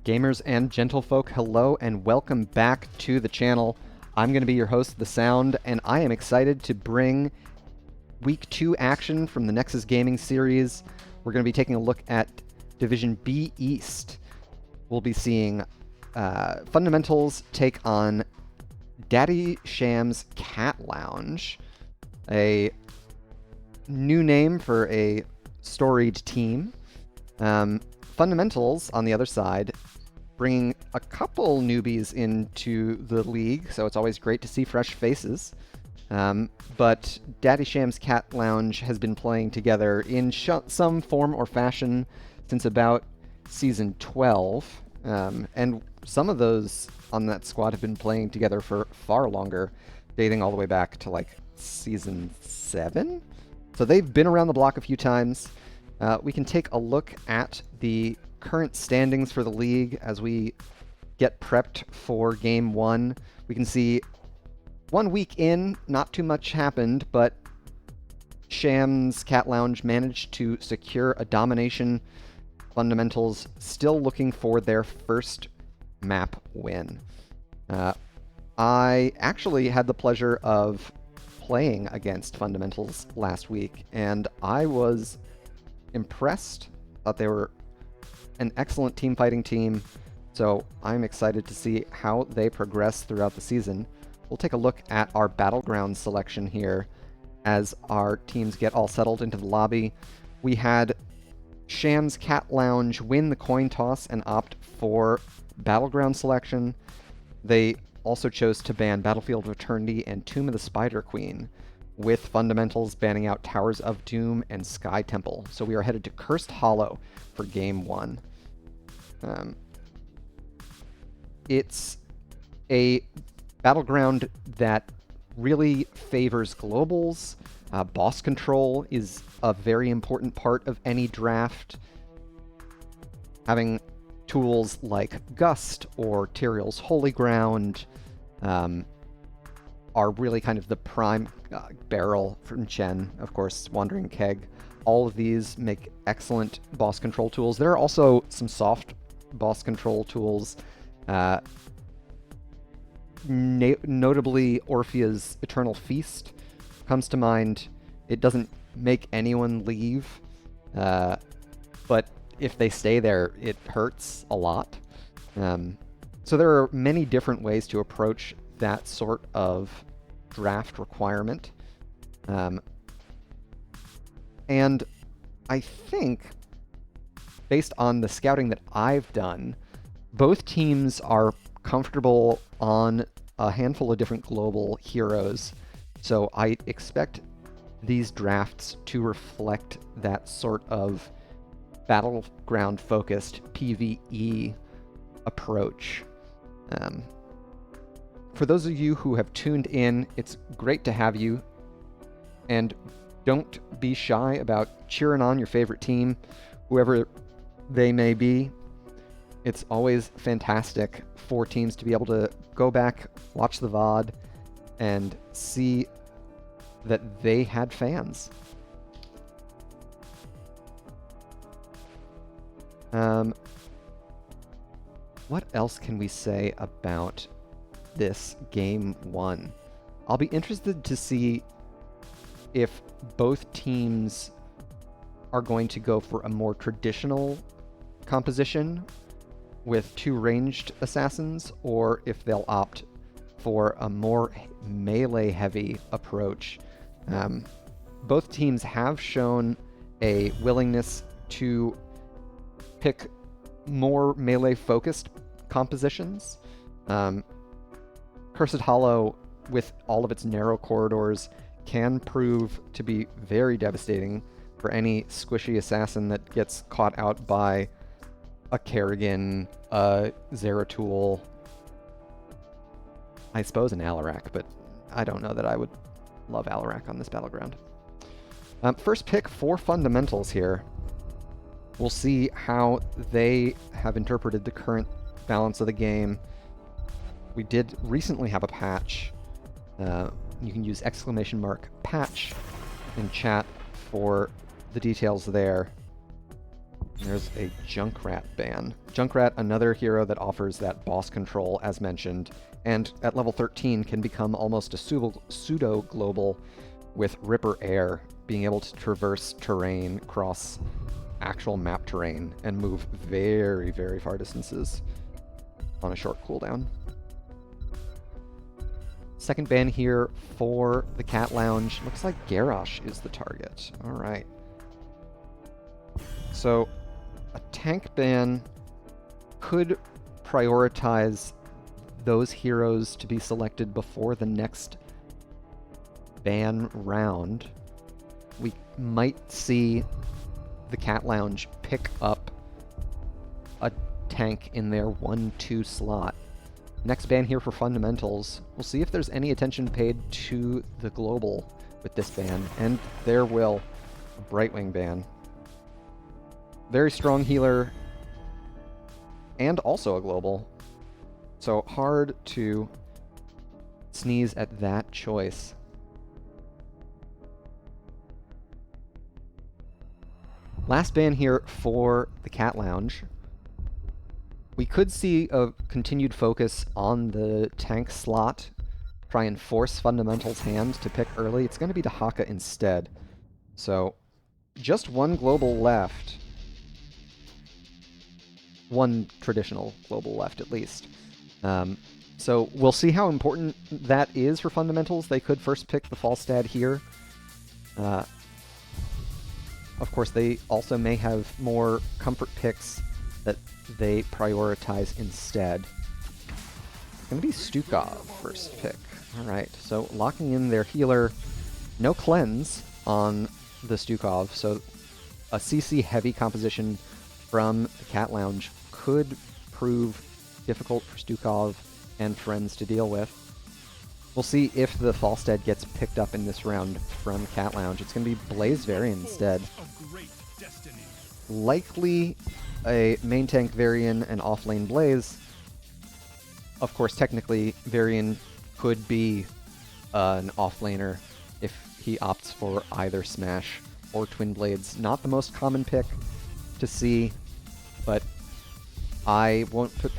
Gamers and gentlefolk, hello and welcome back to the channel. I'm going to be your host, The Sound, and I am excited to bring Week 2 action from the Nexus Gaming Series. We're going to be taking a look at Division B East. We'll be seeing Fundamentals take on Daddy Sham's Cat Lounge, a new name for a storied team. Fundamentals, on the other side, bringing a couple newbies into the league, so it's always great to see fresh faces. But Daddy Sham's Cat Lounge has been playing together in some form or fashion since about Season 12, and some of those on that squad have been playing together for far longer, dating all the way back to like Season 7? So they've been around the block a few times. We can take a look at the current standings for the league as we get prepped for Game 1. We can see 1 week in, not too much happened, but Sham's Cat Lounge managed to secure a domination. Fundamentals still looking for their first map win. I actually had the pleasure of playing against Fundamentals last week, and I was impressed. Thought they were an excellent team fighting team, so I'm excited to see how they progress throughout the season. We'll take a look at our battleground selection here as our teams get all settled into the lobby. We had Sham's Cat Lounge win the coin toss and opt for battleground selection. They also chose to ban Battlefield of Eternity and Tomb of the Spider Queen, with Fundamentals banning out Towers of Doom and Sky Temple. So we are headed to Cursed Hollow for Game 1. It's a battleground that really favors globals. Boss control is a very important part of any draft. Having tools like Gust or Tyrael's Holy Ground are really kind of the prime. Barrel from Chen, of course, Wandering Keg. All of these make excellent boss control tools. There are also some soft boss control tools. Notably, Orphea's Eternal Feast comes to mind. It doesn't make anyone leave, but if they stay there, it hurts a lot. So there are many different ways to approach that sort of draft requirement. And I think, based on the scouting that I've done, both teams are comfortable on a handful of different global heroes. So I expect these drafts to reflect that sort of battleground-focused PvE approach. For those of you who have tuned in, it's great to have you, and don't be shy about cheering on your favorite team, whoever they may be. It's always fantastic for teams to be able to go back, watch the VOD, and see that they had fans. What else can we say about this Game 1? I'll be interested to see if both teams are going to go for a more traditional composition with 2 ranged assassins, or if they'll opt for a more melee-heavy approach. Both teams have shown a willingness to pick more melee-focused compositions. Cursed Hollow, with all of its narrow corridors, can prove to be very devastating for any squishy assassin that gets caught out by a Kerrigan, a Zeratul, I suppose an Alarak, but I don't know that I would love Alarak on this battleground. First pick for fundamentals here. We'll see how they have interpreted the current balance of the game. We did recently have a patch. You can use !patch in chat for the details there. There's a Junkrat ban. Junkrat, another hero that offers that boss control, as mentioned, and at level 13 can become almost a pseudo-global with Ripper Air, being able to traverse terrain, cross actual map terrain, and move very, very far distances on a short cooldown. Second ban here for the Cat Lounge. Looks like Garrosh is the target. All right. So a tank ban could prioritize those heroes to be selected before the next ban round. We might see the Cat Lounge pick up a tank in their 1-2 slot. Next ban here for fundamentals. We'll see if there's any attention paid to the global with this ban, and there will. A Brightwing ban. Very strong healer, and also a global. So hard to sneeze at that choice. Last ban here for the Cat Lounge. We could see a continued focus on the tank slot, try and force Fundamental's hand to pick early. It's going to be Dahaka instead. So just one global left. One traditional global left, at least. So we'll see how important that is for fundamentals. They could first pick the Falstad here. Of course, they also may have more comfort picks that they prioritize instead. It's going to be Stukov first pick. All right, so locking in their healer. No cleanse on the Stukov, so a CC-heavy composition from the Cat Lounge could prove difficult for Stukov and friends to deal with. We'll see if the Falstad gets picked up in this round from Cat Lounge. It's going to be Blaze Varian instead. Likely a main tank Varian and off-lane Blaze. Of course, technically, Varian could be an off-laner if he opts for either Smash or Twin Blades. Not the most common pick to see, but I won't put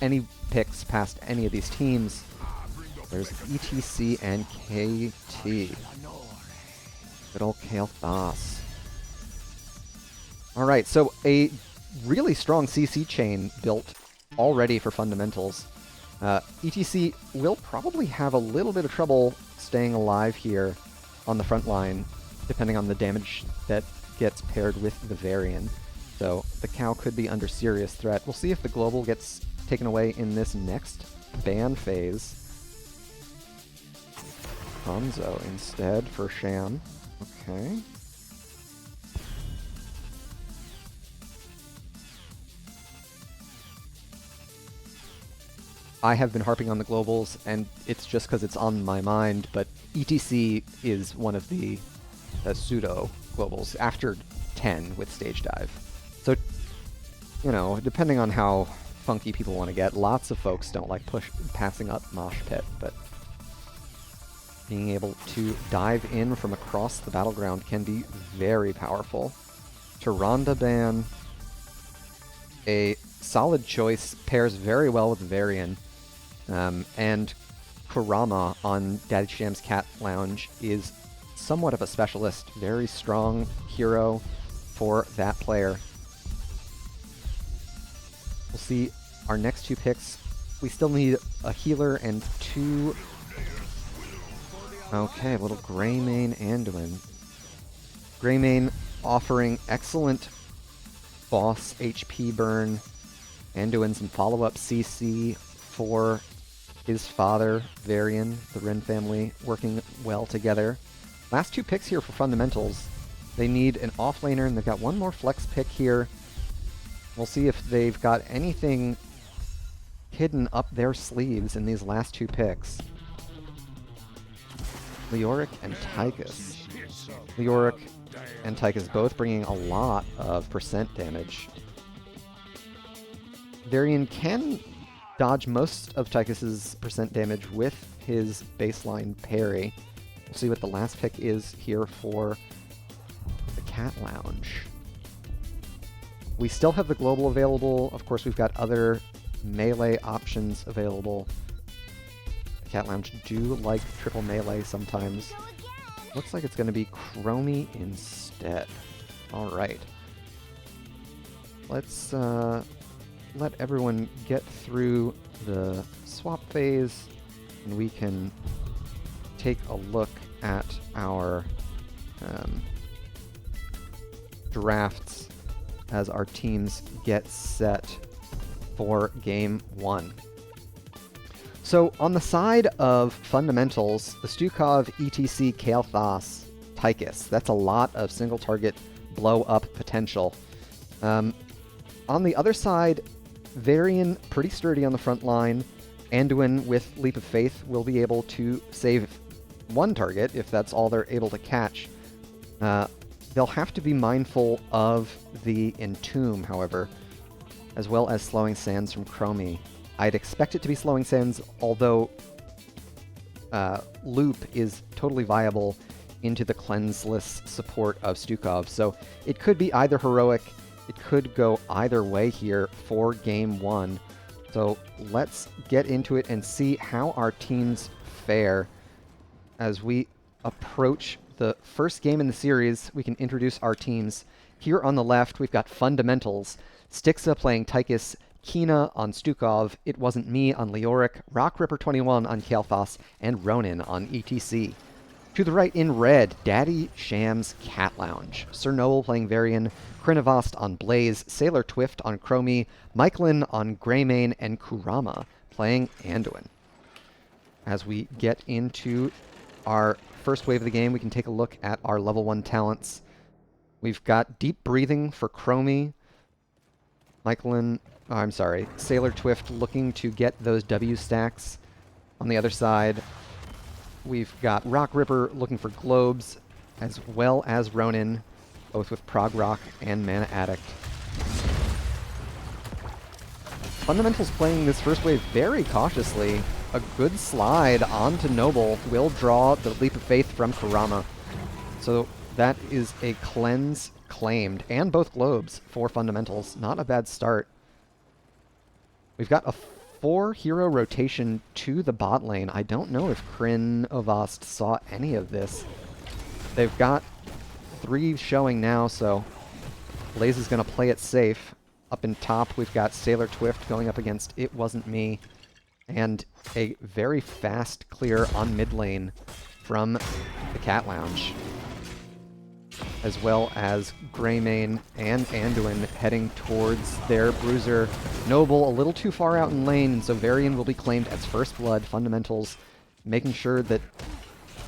any picks past any of these teams. There's ETC and KT. Good old Kael'thas. Alright, so a really strong CC chain built already for fundamentals. ETC will probably have a little bit of trouble staying alive here on the front line, depending on the damage that gets paired with the Varian. So the cow could be under serious threat. We'll see if the global gets taken away in this next ban phase. Hanzo instead for Sham. Okay. I have been harping on the globals, and it's just because it's on my mind, but ETC is one of the pseudo globals after 10 with Stage Dive. So, you know, depending on how funky people want to get, lots of folks don't like passing up Mosh Pit, but being able to dive in from across the battleground can be very powerful. Tyrande ban, a solid choice, pairs very well with Varian. And Kurama on Daddy Sham's Cat Lounge is somewhat of a specialist, very strong hero for that player. We'll see our next two picks. We still need a healer and two... Okay, a little Greymane Anduin. Greymane offering excellent boss HP burn. Anduin some follow-up CC for his father, Varian, the Ren family, working well together. Last two picks here for fundamentals. They need an offlaner, and they've got one more flex pick here. We'll see if they've got anything hidden up their sleeves in these last two picks. Leoric and Tychus. Leoric and Tychus both bringing a lot of percent damage. Varian can dodge most of Tychus's percent damage with his baseline parry. We'll see what the last pick is here for the Cat Lounge. We still have the global available. Of course, we've got other melee options available. The Cat Lounge do like triple melee sometimes. Looks like it's going to be Chromie instead. Alright. Let's let everyone get through the swap phase, and we can take a look at our drafts as our teams get set for game one. So on the side of fundamentals, the Stukov, ETC, Kael'thas, Tychus. That's a lot of single target blow up potential. On the other side, Varian pretty sturdy on the front line. Anduin with Leap of Faith will be able to save one target if that's all they're able to catch. They'll have to be mindful of the Entomb, however, as well as Slowing Sands from Chromie. I'd expect it to be Slowing Sands, although Loop is totally viable into the cleanseless support of Stukov, so it could be either heroic, it could go either way here for game one. So let's get into it and see how our teams fare as we approach the first game in the series. We can introduce our teams. Here on the left, we've got Fundamentals. Stixa playing Tychus, Kina on Stukov, It Wasn't Me on Leoric, Rock Ripper 21 on Kael'thas, and Ronin on ETC. To the right in red, Daddy Sham's Cat Lounge. Sir Noel playing Varian, Krinivast on Blaze, Sailor Twift on Chromie, Michelin on Greymane, and Kurama playing Anduin. As we get into our first wave of the game, we can take a look at our level 1 talents. We've got Deep Breathing for Chromie. Sailor Twift looking to get those W stacks. On the other side, we've got Rock Ripper looking for globes, as well as Ronin, both with Prog Rock and Mana Addict. Fundamentals playing this first wave very cautiously. A good slide onto Noble will draw the Leap of Faith from Kurama. So that is a cleanse claimed, and both globes for Fundamentals. Not a bad start. We've got a 4-hero rotation to the bot lane. I don't know if Krinivast saw any of this. They've got 3 showing now, so Blaze is going to play it safe. Up in top, we've got Sailor Twift going up against It Wasn't Me, and a very fast clear on mid lane from the Cat Lounge, as well as Greymane and Anduin heading towards their Bruiser. Noble a little too far out in lane, and so Varian will be claimed as First Blood. Fundamentals making sure that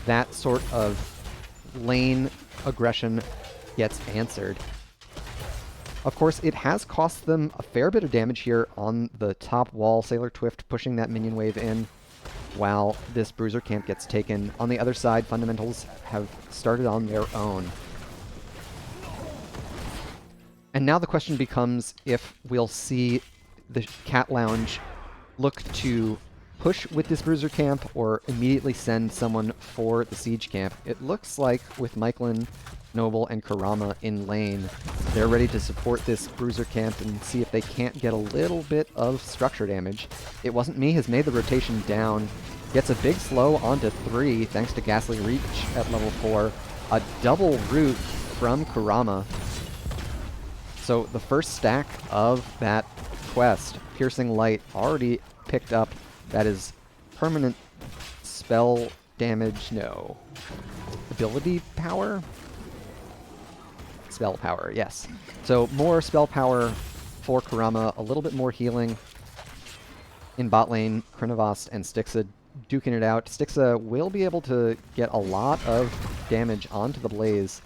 that sort of lane aggression gets answered. Of course, it has cost them a fair bit of damage here on the top wall. Sailor Twift pushing that minion wave in while this Bruiser camp gets taken. On the other side, Fundamentals have started on their own. And now the question becomes if we'll see the Cat Lounge look to push with this Bruiser camp or immediately send someone for the Siege camp. It looks like with Michelin, Noble, and Kurama in lane, they're ready to support this Bruiser camp and see if they can't get a little bit of structure damage. It Wasn't Me has made the rotation down, gets a big slow onto 3 thanks to Ghastly Reach at level 4. A double root from Kurama. So the first stack of that quest, Piercing Light, already picked up. That is permanent spell damage, no. Ability power? Spell power, yes. So more spell power for Kurama, a little bit more healing. In bot lane, Krinivast and Stixa duking it out. Stixa will be able to get a lot of damage onto the Blaze.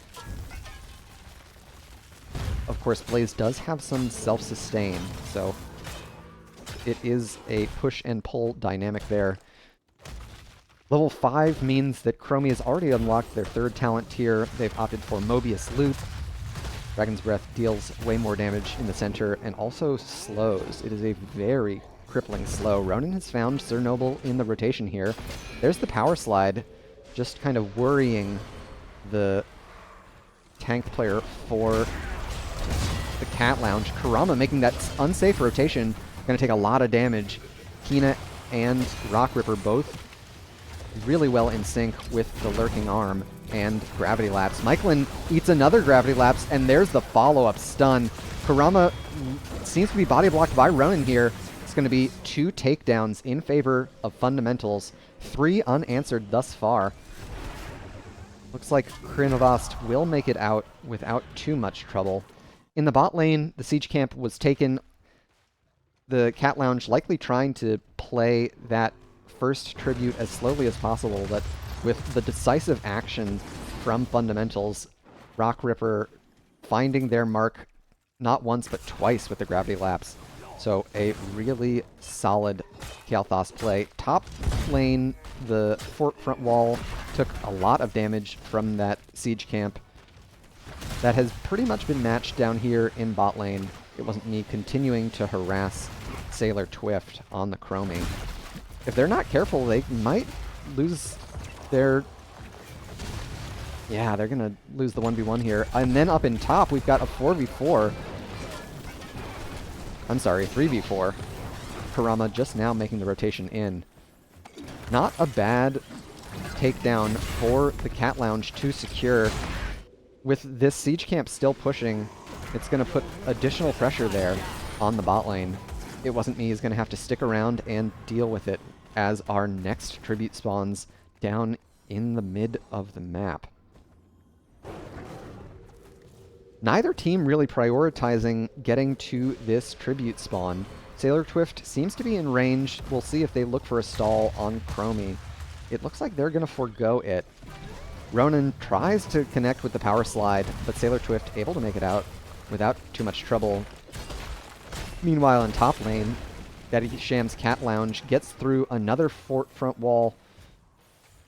of course, Blaze does have some self-sustain, so it is a push and pull dynamic there. Level 5 means that Chromie has already unlocked their 3rd talent tier. They've opted for Mobius Loop. Dragon's Breath deals way more damage in the center and also slows. It is a very crippling slow. Ronin has found Sir Noble in the rotation here. There's the power slide, just kind of worrying the tank player for the Cat Lounge. Kurama making that unsafe rotation, going to take a lot of damage. Kina and Rock Ripper both really well in sync with the Lurking Arm and Gravity Lapse. Michelin eats another Gravity Lapse, and there's the follow-up stun. Kurama seems to be body blocked by Ronin here. It's going to be 2 takedowns in favor of Fundamentals, 3 unanswered thus far. Looks like Krinovost will make it out without too much trouble. In the bot lane, the siege camp was taken. The Cat Lounge likely trying to play that first tribute as slowly as possible, but with the decisive action from Fundamentals, Rock Ripper finding their mark not once but twice with the Gravity Lapse. So a really solid Kael'thas play. Top lane, the fort front wall took a lot of damage from that siege camp. That has pretty much been matched down here in bot lane. It wasn't me continuing to harass Sailor Twift on the Chromie. If they're not careful, they might lose their... Yeah, they're going to lose the 1v1 here. And then up in top, we've got a 4v4. I'm sorry, 3v4. Kurama just now making the rotation in. Not a bad takedown for the Cat Lounge to secure. With this siege camp still pushing, it's going to put additional pressure there on the bot lane. It Wasn't Me is going to have to stick around and deal with it as our next tribute spawns down in the mid of the map. Neither team really prioritizing getting to this tribute spawn. Sailor Twift seems to be in range. We'll see if they look for a stall on Chromie. It looks like they're going to forego it. Ronin tries to connect with the power slide, but Sailor Twift able to make it out without too much trouble. Meanwhile, in top lane, Daddy Sham's Cat Lounge gets through another fort front wall.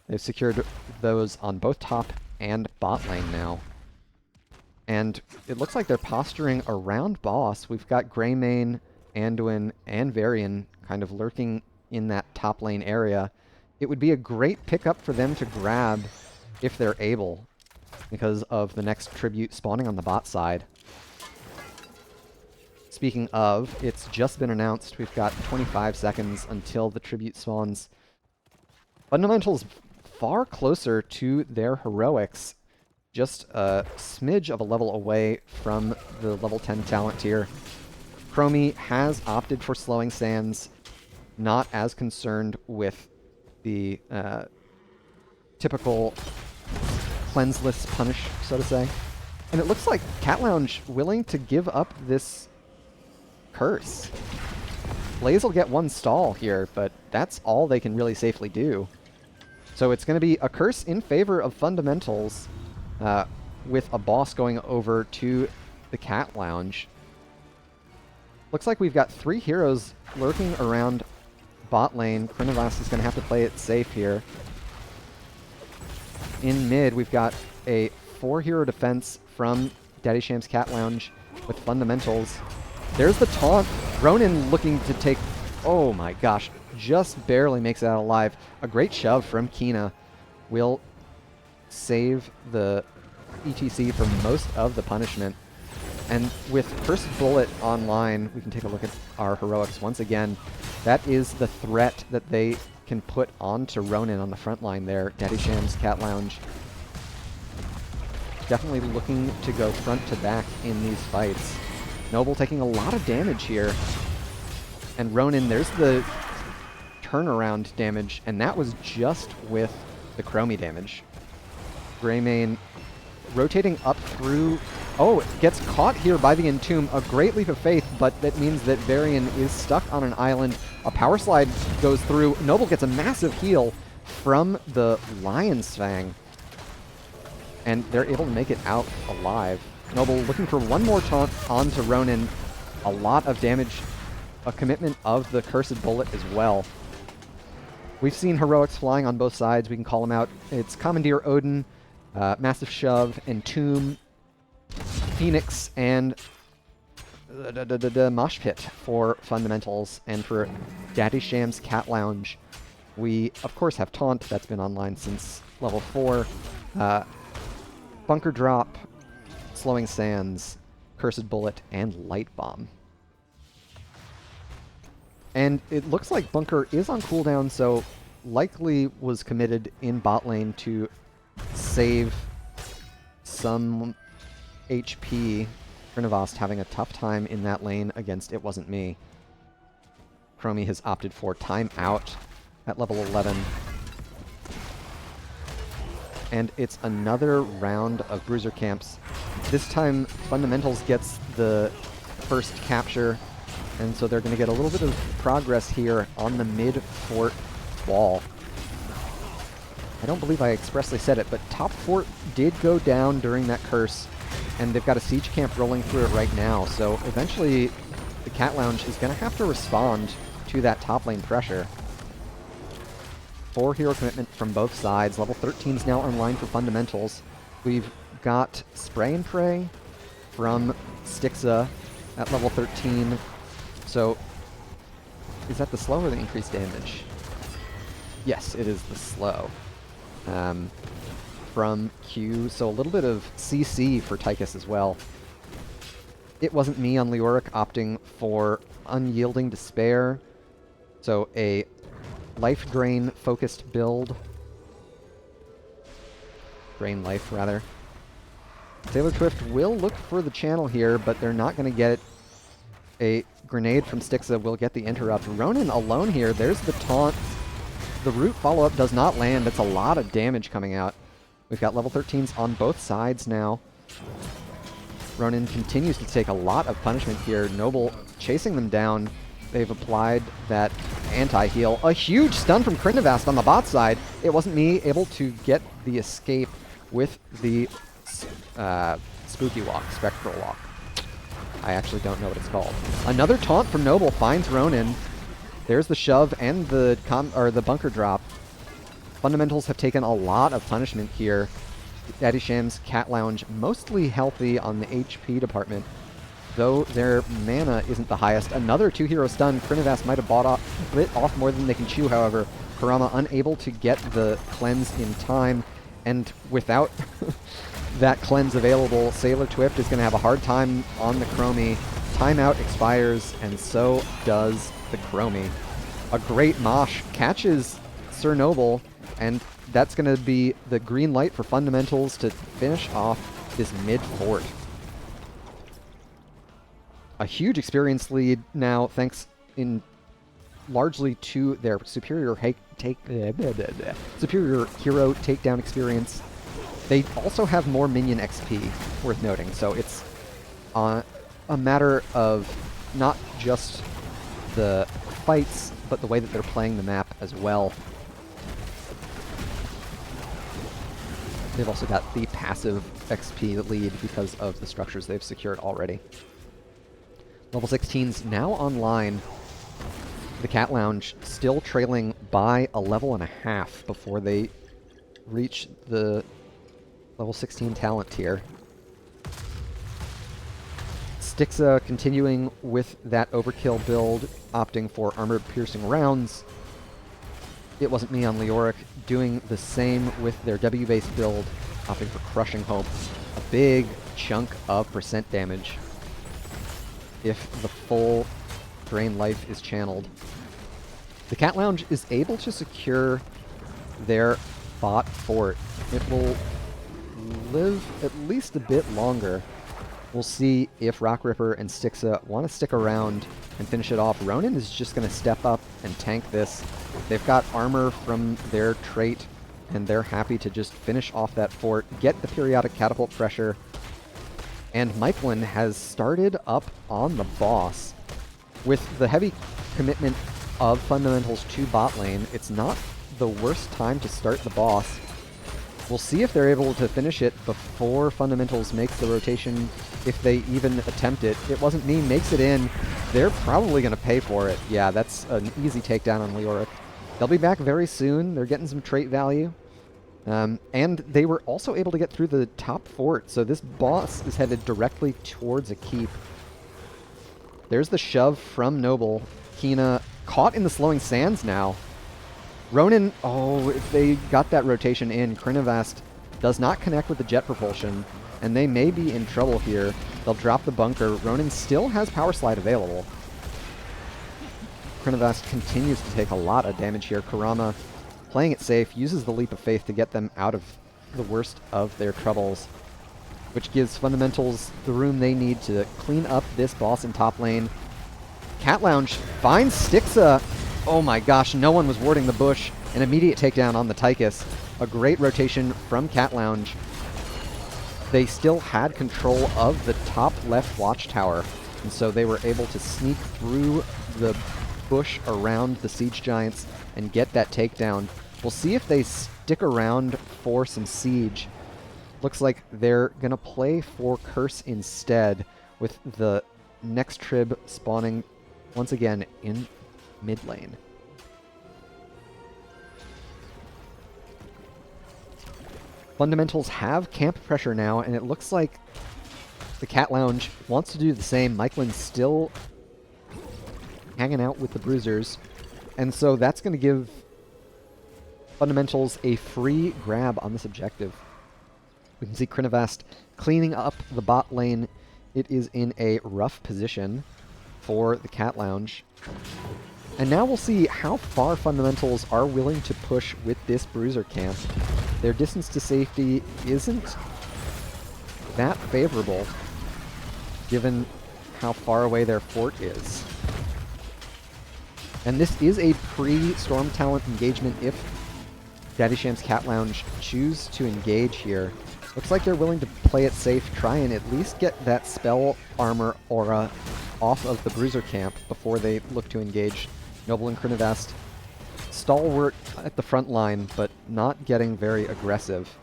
They've secured those on both top and bot lane now. And it looks like they're posturing around boss. We've got Greymane, Anduin, and Varian kind of lurking in that top lane area. It would be a great pickup for them to grab if they're able, because of the next tribute spawning on the bot side. Speaking of, it's just been announced. We've got 25 seconds until the tribute spawns. Fundamentals far closer to their heroics. Just a smidge of a level away from the level 10 talent tier. Chromie has opted for Slowing Sands, not as concerned with the typical cleanseless punish, so to say. And it looks like Cat Lounge willing to give up this curse. Blaze will get one stall here, but that's all they can really safely do. So it's going to be a curse in favor of Fundamentals, with a boss going over to the Cat Lounge. Looks like we've got 3 heroes lurking around bot lane. Krinovost is going to have to play it safe here. In mid, we've got a 4-hero defense from Daddy Sham's Cat Lounge with Fundamentals. There's the taunt. Ronin looking to take... Oh my gosh. Just barely makes it out alive. A great shove from Kina will save the ETC for most of the punishment. And with First Bullet online, we can take a look at our heroics once again. That is the threat that they can put onto Ronin on the front line there. Daddy Sham's Cat Lounge definitely looking to go front to back in these fights. Noble taking a lot of damage here. And Ronin, there's the turnaround damage, and that was just with the Chromie damage. Greymane rotating up through... Oh, it gets caught here by the Entomb. A great leap of faith, but that means that Varian is stuck on an island. A power slide goes through. Noble gets a massive heal from the Lion's Fang. And they're able to make it out alive. Noble looking for one more taunt onto Ronin. A lot of damage, a commitment of the Cursed Bullet as well. We've seen heroics flying on both sides. We can call them out. It's Commandeer Odin, Massive Shove, Entomb, Phoenix, and the Mosh Pit for fundamentals. And for Daddy Sham's Cat Lounge, we, of course, have Taunt. That's been online since level 4. Bunker Drop, Slowing Sands, Cursed Bullet, and Light Bomb. And it looks like Bunker is on cooldown, so likely was committed in bot lane to save some HP. Chronivast having a tough time in that lane against It Wasn't Me. Chromie has opted for timeout at level 11. And it's another round of Bruiser Camps. This time, Fundamentals gets the first capture, and so they're going to get a little bit of progress here on the mid-fort wall. I don't believe I expressly said it, but top fort did go down during that curse, and they've got a siege camp rolling through it right now, so eventually the Cat Lounge is going to have to respond to that top lane pressure. 4 hero commitment from both sides. Level 13 is now online for fundamentals. We've got Spray and Pray from Stixa at level 13. So, is that the slow or the increased damage? Yes, it is the slow. From Q, so a little bit of CC for Tychus as well. It Wasn't Me on Leoric opting for Unyielding Despair. So a life drain focused build. Drain life, rather. Sailor Twift will look for the channel here, but they're not going to get it. A grenade from Stixa will get the interrupt. Ronin alone here. There's the taunt. The root follow-up does not land. That's a lot of damage coming out. We've got level 13s on both sides now. Ronin continues to take a lot of punishment here. Noble chasing them down. They've applied that anti-heal. A huge stun from Chronivast on the bot side. It Wasn't Me able to get the escape with the Spooky Walk, Spectral Walk. I actually don't know what it's called. Another taunt from Noble finds Ronin. There's the shove and the bunker drop. Fundamentals have taken a lot of punishment here. Daddy Sham's Cat Lounge mostly healthy on the HP department, though their mana isn't the highest. Another 2-hero stun. Chronivast might have bit off more than they can chew, however. Kurama unable to get the cleanse in time, and without that cleanse available, Sailor Twift is going to have a hard time on the Chromie. Timeout expires, and so does the Chromie. A great Mosh catches Sir Noble, and that's going to be the green light for fundamentals to finish off this mid-fort. A huge experience lead now, thanks in largely to their superior superior hero takedown experience. They also have more minion XP, worth noting, so it's a matter of not just the fights, but the way that they're playing the map as well. They've also got the passive XP lead because of the structures they've secured already. Level 16's now online. The Cat Lounge still trailing by a level and a half before they reach the level 16 talent tier. Stixa continuing with that overkill build, opting for armor-piercing rounds. It Wasn't Me on Leoric doing the same with their W-based build, opting for Crushing Hope. A big chunk of percent damage if the full drain life is channeled. The Cat Lounge is able to secure their bot fort. It will live at least a bit longer. We'll see if Rock Ripper and Stixa want to stick around and finish it off. Ronin is just going to step up and tank this. They've got armor from their trait, and they're happy to just finish off that fort, get the periodic catapult pressure, and Michelin has started up on the boss. With the heavy commitment of fundamentals to bot lane, it's not the worst time to start the boss. We'll see if they're able to finish it before Fundamentals makes the rotation, if they even attempt it. It wasn't me, makes it in. They're probably going to pay for it. Yeah, that's an easy takedown on Leoric. They'll be back very soon. They're getting some trait value. And they were also able to get through the top fort, so this boss is headed directly towards a keep. There's the shove from Noble. Kina caught in the slowing sands now. Ronin, oh, if they got that rotation in, Krinivast does not connect with the jet propulsion, and they may be in trouble here. They'll drop the bunker. Ronin still has power slide available. Krinivast continues to take a lot of damage here. Kurama, playing it safe, uses the leap of faith to get them out of the worst of their troubles, which gives Fundamentals the room they need to clean up this boss in top lane. Cat Lounge finds Stixa. Oh my gosh, no one was warding the bush. An immediate takedown on the Tychus. A great rotation from Cat Lounge. They still had control of the top left watchtower, and so they were able to sneak through the bush around the Siege Giants and get that takedown. We'll see if they stick around for some siege. Looks like they're going to play for Curse instead, with the next trib spawning once again in mid lane. Fundamentals have camp pressure now, and it looks like the Cat Lounge wants to do the same. Mykelin's still hanging out with the Bruisers, and so that's going to give Fundamentals a free grab on this objective. We can see Krinivast cleaning up the bot lane. It is in a rough position for the Cat Lounge. And now we'll see how far Fundamentals are willing to push with this Bruiser camp. Their distance to safety isn't that favorable, given how far away their fort is. And this is a pre-Storm Talent engagement if Daddy Sham's Cat Lounge choose to engage here. Looks like they're willing to play it safe, try and at least get that spell armor aura off of the Bruiser camp before they look to engage. Noble and Krinivast stalwart at the front line, but not getting very aggressive.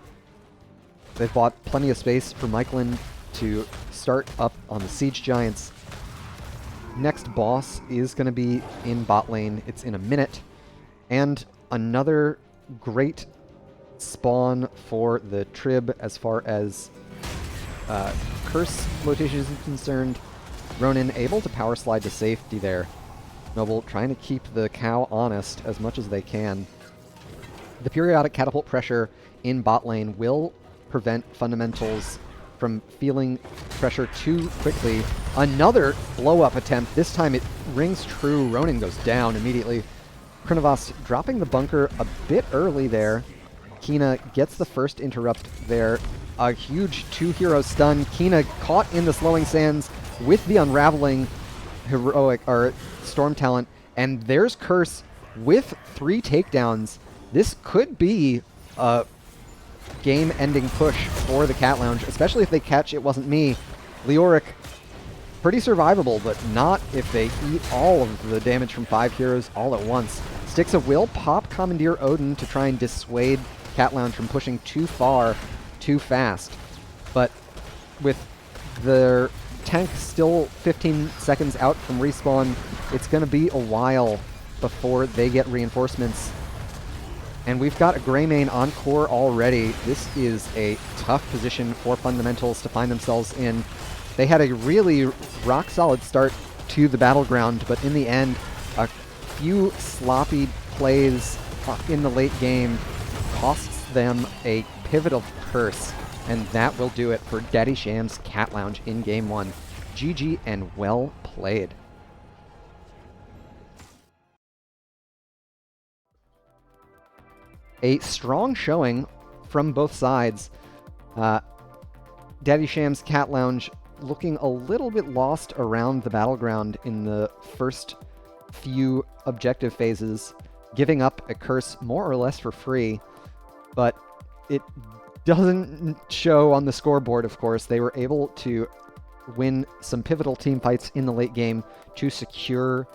They've bought plenty of space for Mykelin to start up on the Siege Giants. Next boss is going to be in bot lane. It's in a minute. And another great spawn for the Trib as far as Curse rotation is concerned. Ronin able to power slide to safety there. Noble trying to keep the cow honest as much as they can. The periodic catapult pressure in bot lane will prevent Fundamentals from feeling pressure too quickly. Another blow-up attempt. This time it rings true. Ronin goes down immediately. Krinivast dropping the bunker a bit early there. Kina gets the first interrupt there. A huge two-hero stun. Kina caught in the slowing sands with the unraveling heroic or Storm Talent, and there's Curse with 3 takedowns. This could be a game-ending push for the Cat Lounge, especially if they catch It Wasn't Me. Leoric, pretty survivable, but not if they eat all of the damage from 5 heroes all at once. Stixa will pop Commandeer Odin to try and dissuade Cat Lounge from pushing too far, too fast. But with their tank still 15 seconds out from respawn, it's going to be a while before they get reinforcements. And we've got a Greymane on core already. This is a tough position for Fundamentals to find themselves in. They had a really rock-solid start to the battleground, but in the end, a few sloppy plays in the late game costs them a pivotal curse. And that will do it for Daddy Sham's Cat Lounge in Game 1. GG and well played. A strong showing from both sides. Daddy Sham's Cat Lounge looking a little bit lost around the battleground in the first few objective phases, giving up a curse more or less for free, but it doesn't show on the scoreboard, of course. They were able to win some pivotal team fights in the late game to secure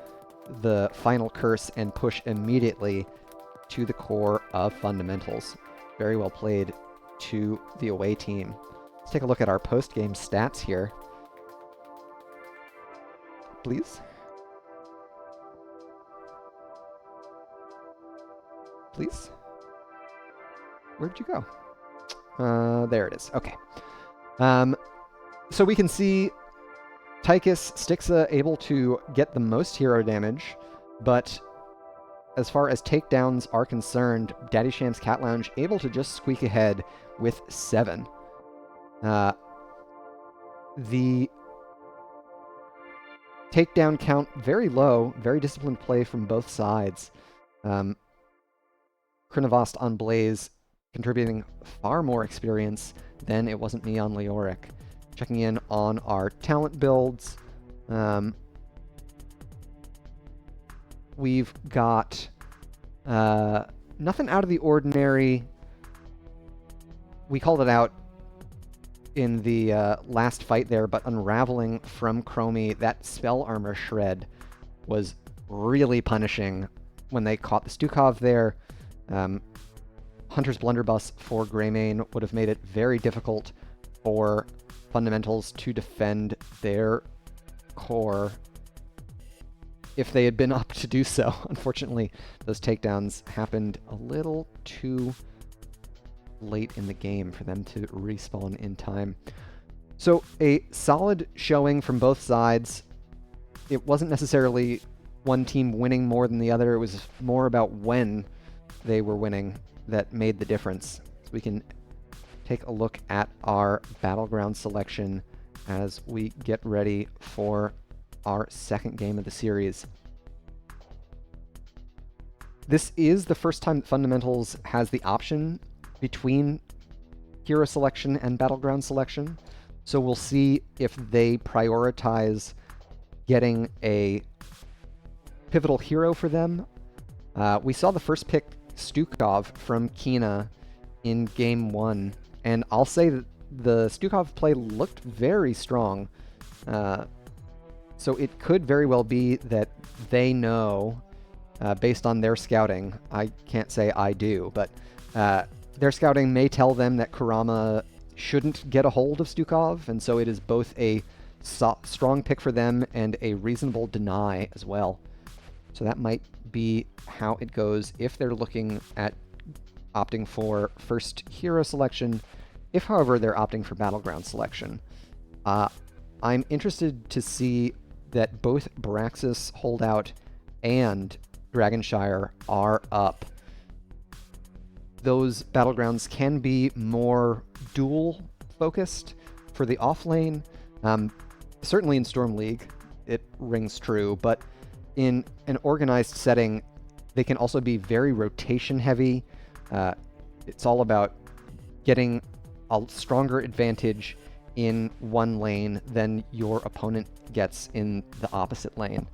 the final curse and push immediately to the core of Fundamentals. Very well played to the away team. Let's take a look at our post-game stats here. Please. Please. Where'd you go? There it is. Okay. So we can see Tychus, Stixa able to get the most hero damage, but as far as takedowns are concerned, Daddy Sham's Cat Lounge able to just squeak ahead with 7. The takedown count very low, very disciplined play from both sides. Krinovost on Blaze contributing far more experience than It Wasn't Me on Leoric. Checking in on our talent builds. We've got nothing out of the ordinary. We called it out in the last fight there, but unraveling from Chromie, that spell armor shred was really punishing when they caught the Stukov there. Hunter's Blunderbuss for Greymane would have made it very difficult for Fundamentals to defend their core if they had been up to do so. Unfortunately, those takedowns happened a little too late in the game for them to respawn in time. So a solid showing from both sides. It wasn't necessarily one team winning more than the other. It was more about when they were winning that made the difference. So we can take a look at our battleground selection as we get ready for our second game of the series. This is the first time that Fundamentals has the option between hero selection and battleground selection, so we'll see if they prioritize getting a pivotal hero for them. We saw the first pick Stukov from Kina in game 1, and I'll say that the Stukov play looked very strong. So it could very well be that they know, based on their scouting, I can't say I do, but their scouting may tell them that Kurama shouldn't get a hold of Stukov, and so it is both a strong pick for them and a reasonable deny as well. So that might be how it goes if they're looking at opting for first hero selection. If, however, they're opting for battleground selection, I'm interested to see that both Braxis Holdout and Dragonshire are up. Those battlegrounds can be more dual focused for the off lane. Certainly in Storm League, it rings true, but in an organized setting, they can also be very rotation heavy. It's all about getting a stronger advantage in one lane than your opponent gets in the opposite lane.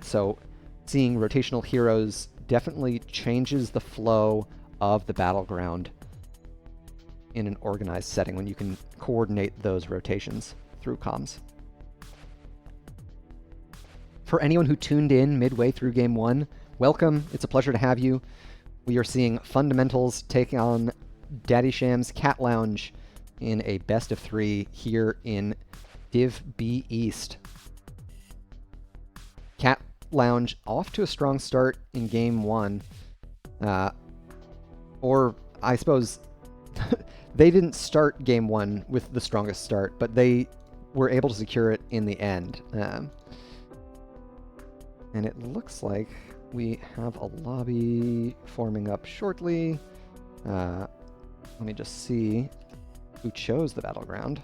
So seeing rotational heroes definitely changes the flow of the battleground in an organized setting when you can coordinate those rotations through comms. For anyone who tuned in midway through Game 1, welcome. It's a pleasure to have you. We are seeing Fundamentals take on Daddy Sham's Cat Lounge in a best of 3 here in Div B East. Cat Lounge off to a strong start in Game 1. Or, I suppose, they didn't start Game 1 with the strongest start, but they were able to secure it in the end. And it looks like we have a lobby forming up shortly. Let me just see who chose the battleground.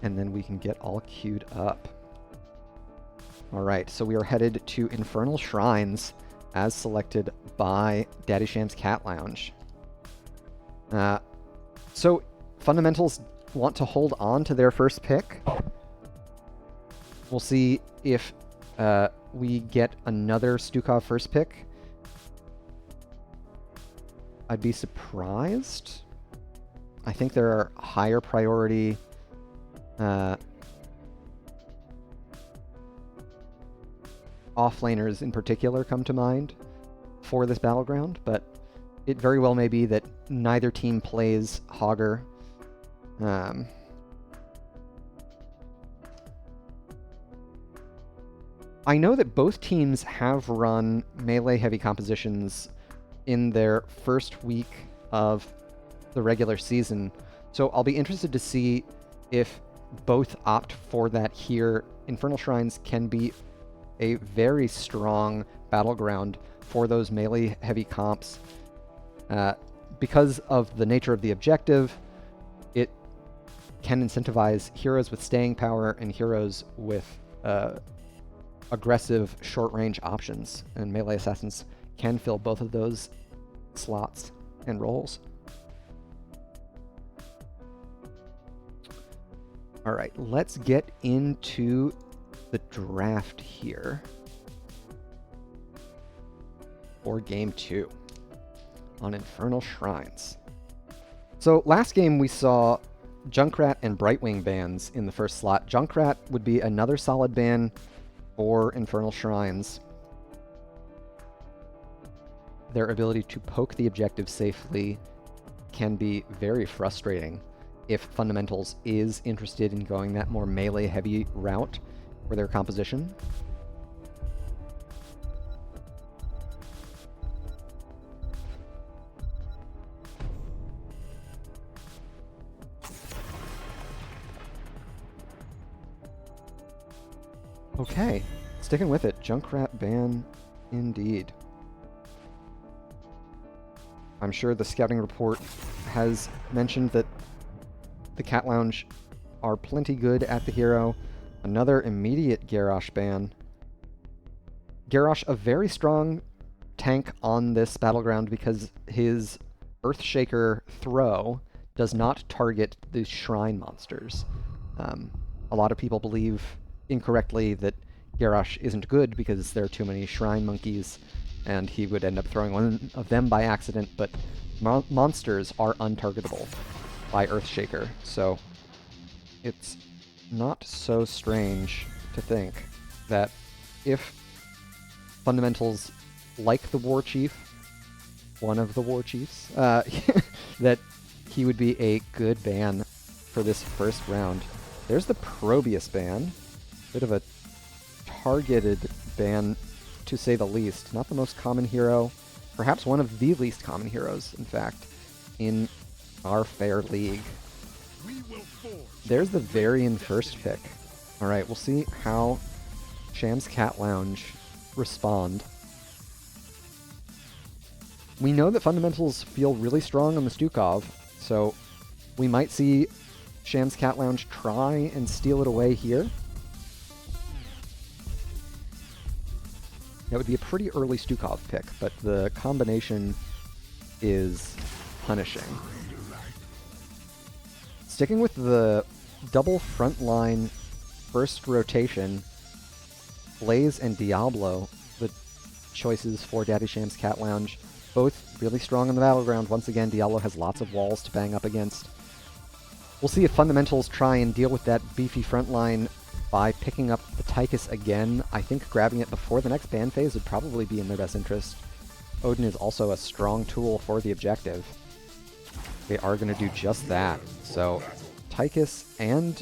And then we can get all queued up. All right, so we are headed to Infernal Shrines as selected by Daddy Sham's Cat Lounge. So Fundamentals want to hold on to their first pick. We'll see if we get another Stukov first pick. I'd be surprised. I think there are higher priority offlaners in particular come to mind for this battleground, but it very well may be that neither team plays Hogger. I know that both teams have run melee-heavy compositions in their first week of the regular season, so I'll be interested to see if both opt for that here. Infernal Shrines can be a very strong battleground for those melee-heavy comps. Because of the nature of the objective, it can incentivize heroes with staying power and heroes with aggressive short-range options, and melee assassins can fill both of those slots and roles. All right, let's get into the draft here for Game 2 on Infernal Shrines. So last game we saw Junkrat and Brightwing bans in the first slot. Junkrat would be another solid ban for Infernal Shrines. Their ability to poke the objective safely can be very frustrating if Fundamentals is interested in going that more melee-heavy route for their composition. Okay, sticking with it. Junkrat ban indeed. I'm sure the scouting report has mentioned that the Cat Lounge are plenty good at the hero. Another immediate Garrosh ban. Garrosh, a very strong tank on this battleground because his Earthshaker throw does not target the shrine monsters. A lot of people believe incorrectly that Garrosh isn't good because there are too many shrine monkeys and he would end up throwing one of them by accident, but monsters are untargetable by Earthshaker, so it's not so strange to think that if Fundamentals like the War Chief, one of the War Chiefs, that he would be a good ban for this first round. There's the Probius ban. Bit of a targeted ban, to say the least. Not the most common hero. Perhaps one of the least common heroes, in fact, in our fair league. There's the Varian first pick. Alright, we'll see how Sham's Cat Lounge respond. We know that Fundamentals feel really strong on the Stukov, so we might see Sham's Cat Lounge try and steal it away here. That would be a pretty early Stukov pick, but the combination is punishing. Sticking with the double frontline first rotation, Blaze and Diablo, the choices for Daddy Sham's Cat Lounge, both really strong on the battleground. Once again, Diablo has lots of walls to bang up against. We'll see if Fundamentals try and deal with that beefy frontline by picking up the Tychus again. I think grabbing it before the next ban phase would probably be in their best interest. Odin is also a strong tool for the objective. They are going to do just that. So, Tychus and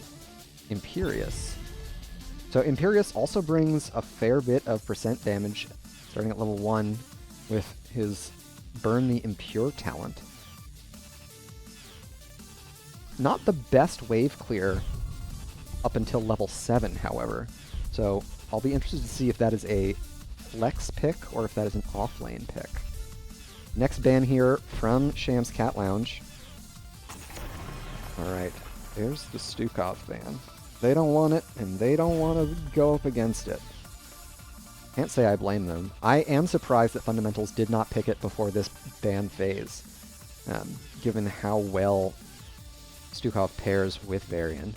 Imperius. So Imperius also brings a fair bit of percent damage, starting at level 1 with his Burn the Impure talent. Not the best wave clear up until level 7, however. So I'll be interested to see if that is a flex pick or if that is an offlane pick. Next ban here from Sham's Cat Lounge. Alright, there's the Stukov ban. They don't want it, and they don't want to go up against it. Can't say I blame them. I am surprised that Fundamentals did not pick it before this ban phase, given how well Stukov pairs with Varian.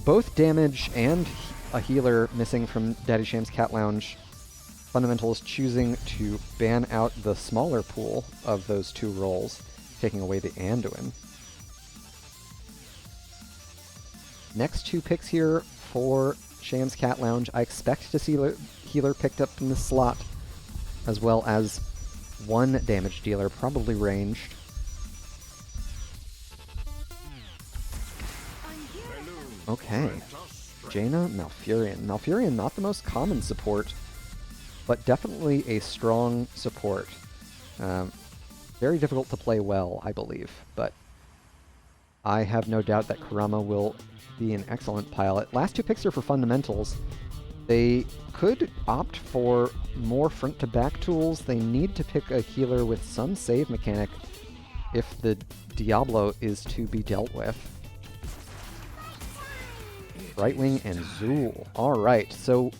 Both damage and a healer missing from Daddy Sham's Cat Lounge. Fundamentals choosing to ban out the smaller pool of those two roles, taking away the Anduin. Next two picks here for Sham's Cat Lounge. I expect to see healer picked up in this slot, as well as one damage dealer, probably ranged. Okay. Jaina, Malfurion. Malfurion, not the most common support, but definitely a strong support. Very difficult to play well, I believe, but I have no doubt that Kurama will be an excellent pilot. Last two picks are for fundamentals. They could opt for more front-to-back tools. They need to pick a healer with some save mechanic if the Diablo is to be dealt with. Brightwing and Zool. Alright, so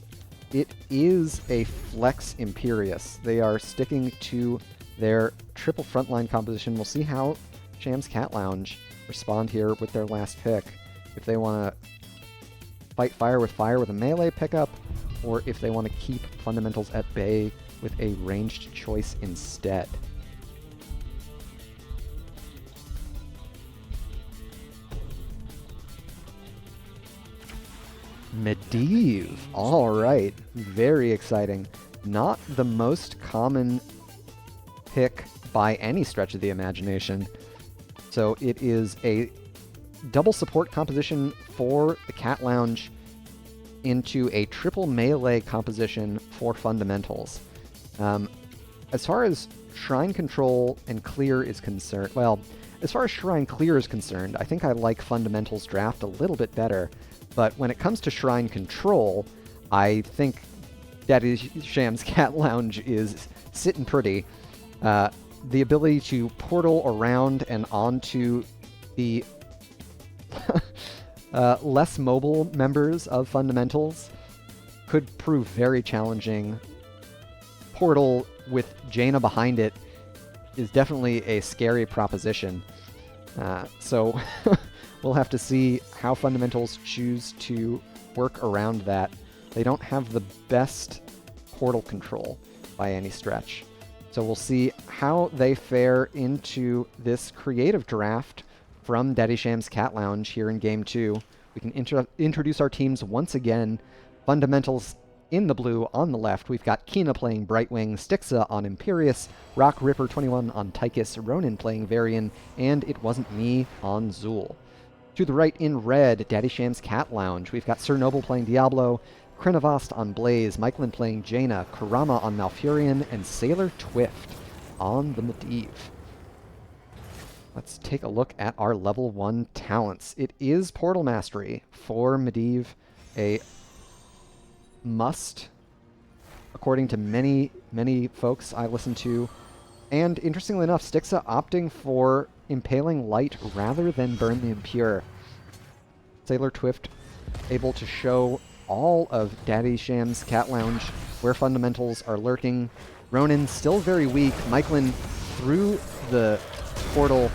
it is a Flex Imperius. They are sticking to their triple frontline composition. We'll see how Sham's Cat Lounge respond here with their last pick. If they want to fight fire with a melee pickup, or if they want to keep fundamentals at bay with a ranged choice instead. Medivh. Alright. Very exciting. Not the most common pick by any stretch of the imagination. So it is a double support composition for the Cat Lounge into a triple melee composition for fundamentals. As far as Shrine Control and Clear is concerned, well, as far as Shrine Clear is concerned, I think I like fundamentals draft a little bit better. But when it comes to Shrine Control, I think Daddy Sham's Cat Lounge is sitting pretty. The ability to portal around and onto the less mobile members of fundamentals could prove very challenging. Portal with Jaina behind it is definitely a scary proposition. So we'll have to see how fundamentals choose to work around that. They don't have the best portal control by any stretch. So we'll see how they fare into this creative draft from Daddy Sham's Cat Lounge here in Game 2. We can introduce our teams once again. Fundamentals in the blue on the left. We've got Kina playing Brightwing, Stixa on Imperius, Rock Ripper 21 on Tychus, Ronin playing Varian, and It Wasn't Me on Zool. To the right in red, Daddy Sham's Cat Lounge. We've got Sir Noble playing Diablo, Krenavost on Blaze, Mikeland playing Jaina, Kurama on Malfurion, and Sailor Twift on the Medivh. Let's take a look at our level 1 talents. It is Portal Mastery for Medivh, a must, according to many, many folks I listen to. And interestingly enough, Stixa opting for Impaling Light rather than Burn the Impure. Sailor Twift able to show all of Daddy Sham's Cat Lounge where fundamentals are lurking. Ronin still very weak. Mikeland through the portal,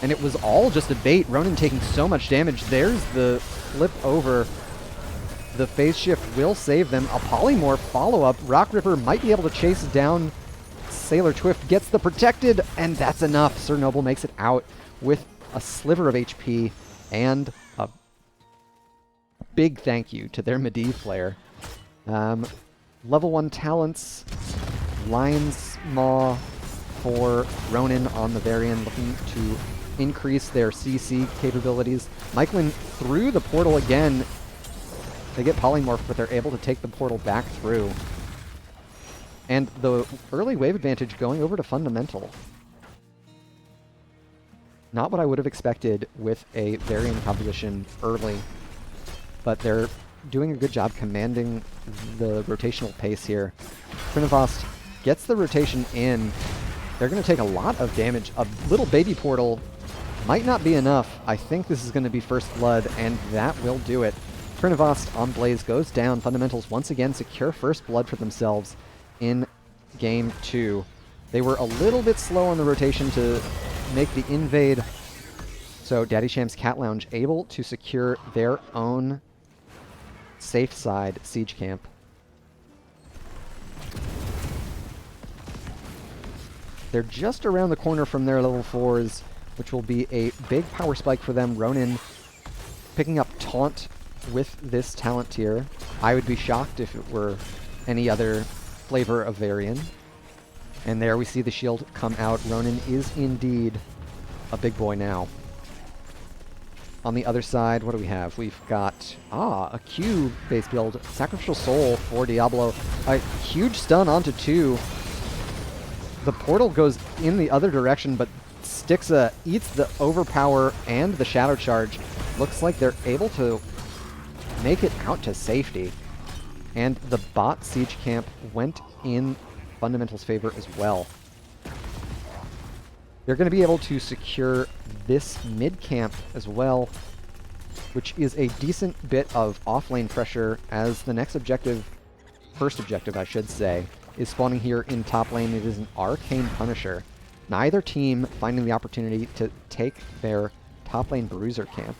and it was all just a bait. Ronin taking so much damage. There's the flip over. The phase shift will save them. A polymorph follow-up. Rock Ripper might be able to chase down Sailor Twift, gets the protected, and that's enough. Sir Noble makes it out with a sliver of HP and a big thank you to their Medivh player. Level 1 talents, Lion's Maw for Ronin on the Varian, looking to increase their CC capabilities. Mikeland through the portal again. They get polymorphed, but they're able to take the portal back through. And the early wave advantage going over to Fundamental. Not what I would have expected with a Varian composition early, but they're doing a good job commanding the rotational pace here. Krenavost gets the rotation in. They're going to take a lot of damage. A little baby portal might not be enough. I think this is going to be first blood, and that will do it. Krenavost on Blaze goes down. Fundamentals once again secure first blood for themselves in Game 2. They were a little bit slow on the rotation to make the invade, so Daddy Sham's Cat Lounge able to secure their own safe side siege camp. They're just around the corner from their level 4s, which will be a big power spike for them. Ronin picking up Taunt with this talent tier. I would be shocked if it were any other flavor of Varian. And there we see the shield come out. Ronin is indeed a big boy now. On the other side, what do we have? We've got, a Q base build. Sacrificial Soul for Diablo. A huge stun onto 2. The portal goes in the other direction, but Stixa eats the overpower and the shadow charge. Looks like they're able to make it out to safety. And the bot siege camp went in Fundamental's favor as well. They're going to be able to secure this mid camp as well, which is a decent bit of off-lane pressure, as the next objective, first objective I should say, is spawning here in top lane. It is an Arcane Punisher. Neither team finding the opportunity to take their top lane Bruiser camp.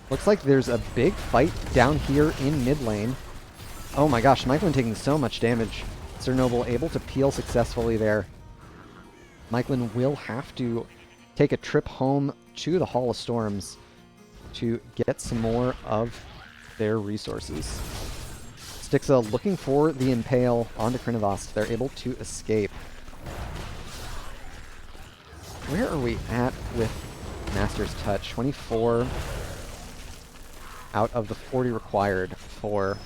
Looks like there's a big fight down here in mid lane. Oh my gosh, Michelin taking so much damage. Cernoble able to peel successfully there. Michelin will have to take a trip home to the Hall of Storms to get some more of their resources. Stixa looking for the Impale onto Krinovost. They're able to escape. Where are we at with Master's Touch? 24 out of the 40 required for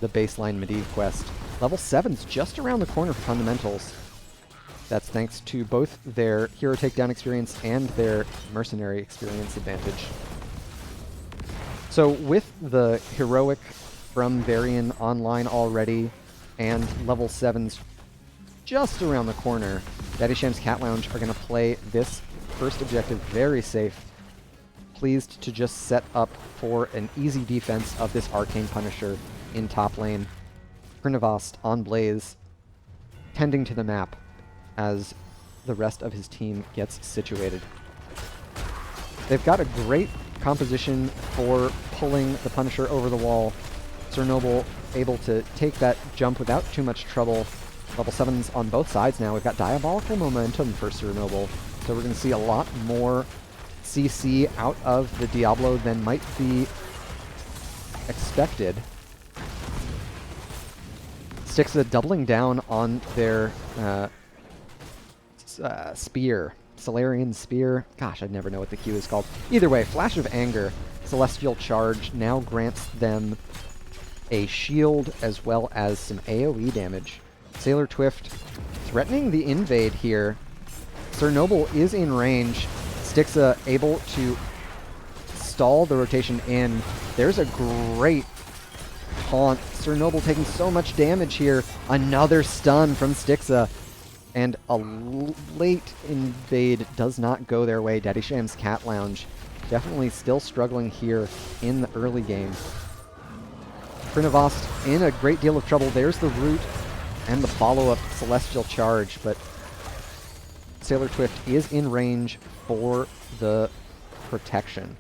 the baseline Medivh quest. Level 7's just around the corner for Fundamentals. That's thanks to both their hero takedown experience and their mercenary experience advantage. So with the heroic from Varian online already and level 7's just around the corner, Daddy Sham's Cat Lounge are going to play this first objective very safe. Pleased to just set up for an easy defense of this Arcane Punisher in top lane. Krinovost on Blaze, tending to the map as the rest of his team gets situated. They've got a great composition for pulling the Punisher over the wall. Cernoble able to take that jump without too much trouble. Level 7's on both sides now. We've got Diabolical Momentum for Cernoble, so we're going to see a lot more CC out of the Diablo than might be expected. Stixa doubling down on their spear. Solarian Spear. Gosh, I'd never know what the Q is called. Either way, Flash of Anger, Celestial Charge now grants them a shield as well as some AoE damage. Sailor Twift threatening the invade here. Cernoble is in range. Stixa able to stall the rotation in. There's a great taunt. Cernoble taking so much damage here. Another stun from Stixa. And a late invade does not go their way. Daddy Sham's Cat Lounge definitely still struggling here in the early game. Krinovost in a great deal of trouble. There's the root and the follow-up Celestial Charge, but Sailor Twift is in range for the protection.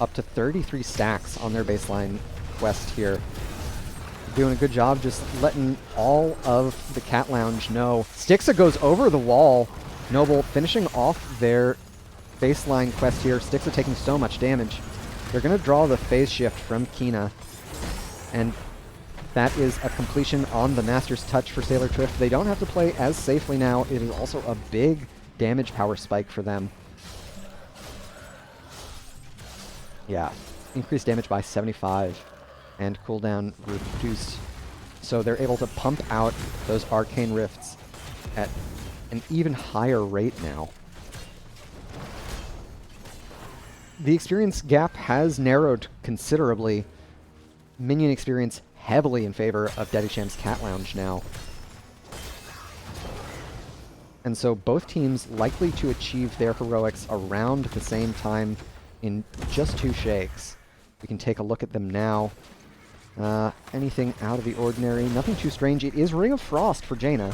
Up to 33 stacks on their baseline quest here. Doing a good job just letting all of the Cat Lounge know. Stixa goes over the wall. Noble finishing off their baseline quest here. Stixa taking so much damage. They're going to draw the phase shift from Kina. And that is a completion on the Master's Touch for Sailor Twift. They don't have to play as safely now. It is also a big damage power spike for them. Yeah, increased damage by 75 and cooldown reduced. So they're able to pump out those Arcane Rifts at an even higher rate now. The experience gap has narrowed considerably. Minion experience heavily in favor of Daddy Sham's Cat Lounge now. And so both teams likely to achieve their heroics around the same time in just 2 shakes. We can take a look at them now. Anything out of the ordinary? Nothing too strange. It is Ring of Frost for Jaina.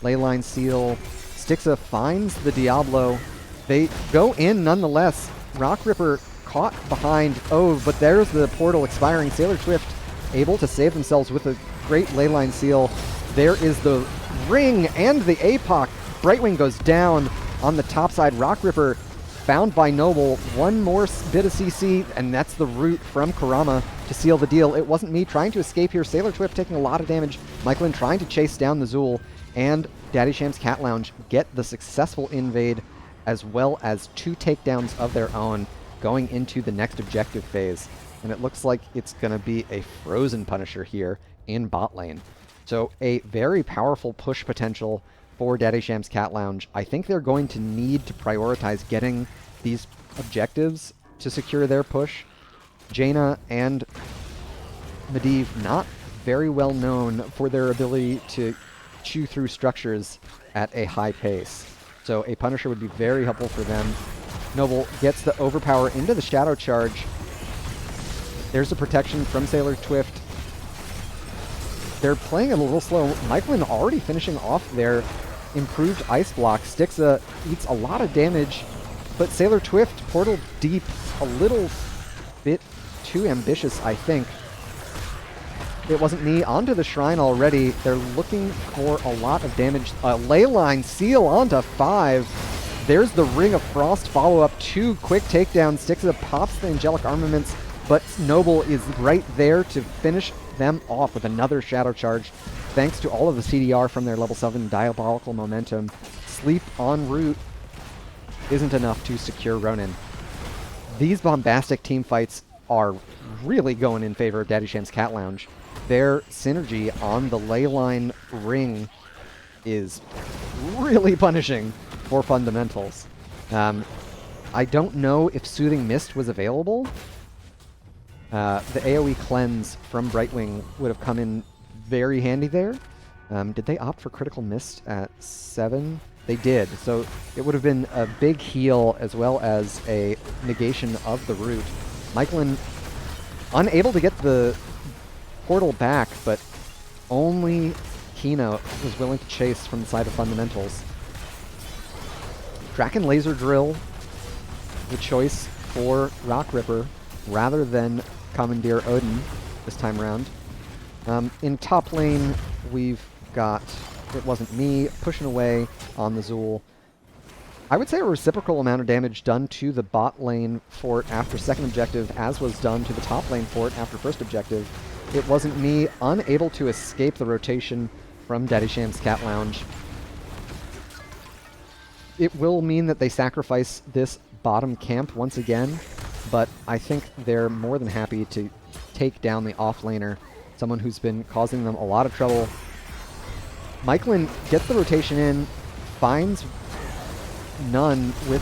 Leyline Seal. Stixa finds the Diablo. They go in nonetheless. Rock Ripper caught behind. Oh, but there's the portal expiring. Sailor Twift able to save themselves with a great Leyline Seal. There is the ring and the APOC. Brightwing goes down on the top side. Rock Ripper found by Noble. One more bit of CC, and that's the root from Kurama to seal the deal. It wasn't me trying to escape here. Sailor Twift taking a lot of damage. Michelin trying to chase down the Zool, and Daddy Sham's Cat Lounge get the successful invade, as well as 2 takedowns of their own going into the next objective phase. And it looks like it's going to be a frozen Punisher here in bot lane. So a very powerful push potential for Daddy Sham's Cat Lounge. I think they're going to need to prioritize getting these objectives to secure their push. Jaina and Medivh not very well known for their ability to chew through structures at a high pace. So a Punisher would be very helpful for them. Noble gets the overpower into the Shadow Charge. There's a protection from Sailor Twift. They're playing a little slow. Michelin already finishing off their improved ice block. Stixa eats a lot of damage, but Sailor Twift portal deep a little bit too ambitious, I think. It wasn't me. Onto the shrine already. They're looking for a lot of damage. Leyline seal onto 5. There's the Ring of Frost follow-up. 2 quick takedowns. Stixa pops the Angelic Armaments, but Noble is right there to finish them off with another Shadow Charge. Thanks to all of the CDR from their level 7 Diabolical Momentum. Sleep en route isn't enough to secure Ronin. These bombastic team fights are really going in favor of Daddy Sham's Cat Lounge. Their synergy on the Leyline ring is really punishing for fundamentals. I don't know if Soothing Mist was available. The AoE cleanse from Brightwing would have come in very handy there. Did they opt for Critical Mist at 7? They did, so it would have been a big heal as well as a negation of the root. Michelin unable to get the portal back, but only Kina was willing to chase from the side of fundamentals. Kraken Laser Drill, the choice for Rock Ripper, rather than Commandeer Odin this time around. In top lane, we've got It Wasn't Me pushing away on the Zool. I would say a reciprocal amount of damage done to the bot lane fort after second objective, as was done to the top lane fort after first objective. It Wasn't Me unable to escape the rotation from Daddy Sham's Cat Lounge. It will mean that they sacrifice this bottom camp once again, but I think they're more than happy to take down the offlaner, someone who's been causing them a lot of trouble. Michelin gets the rotation in, finds none with...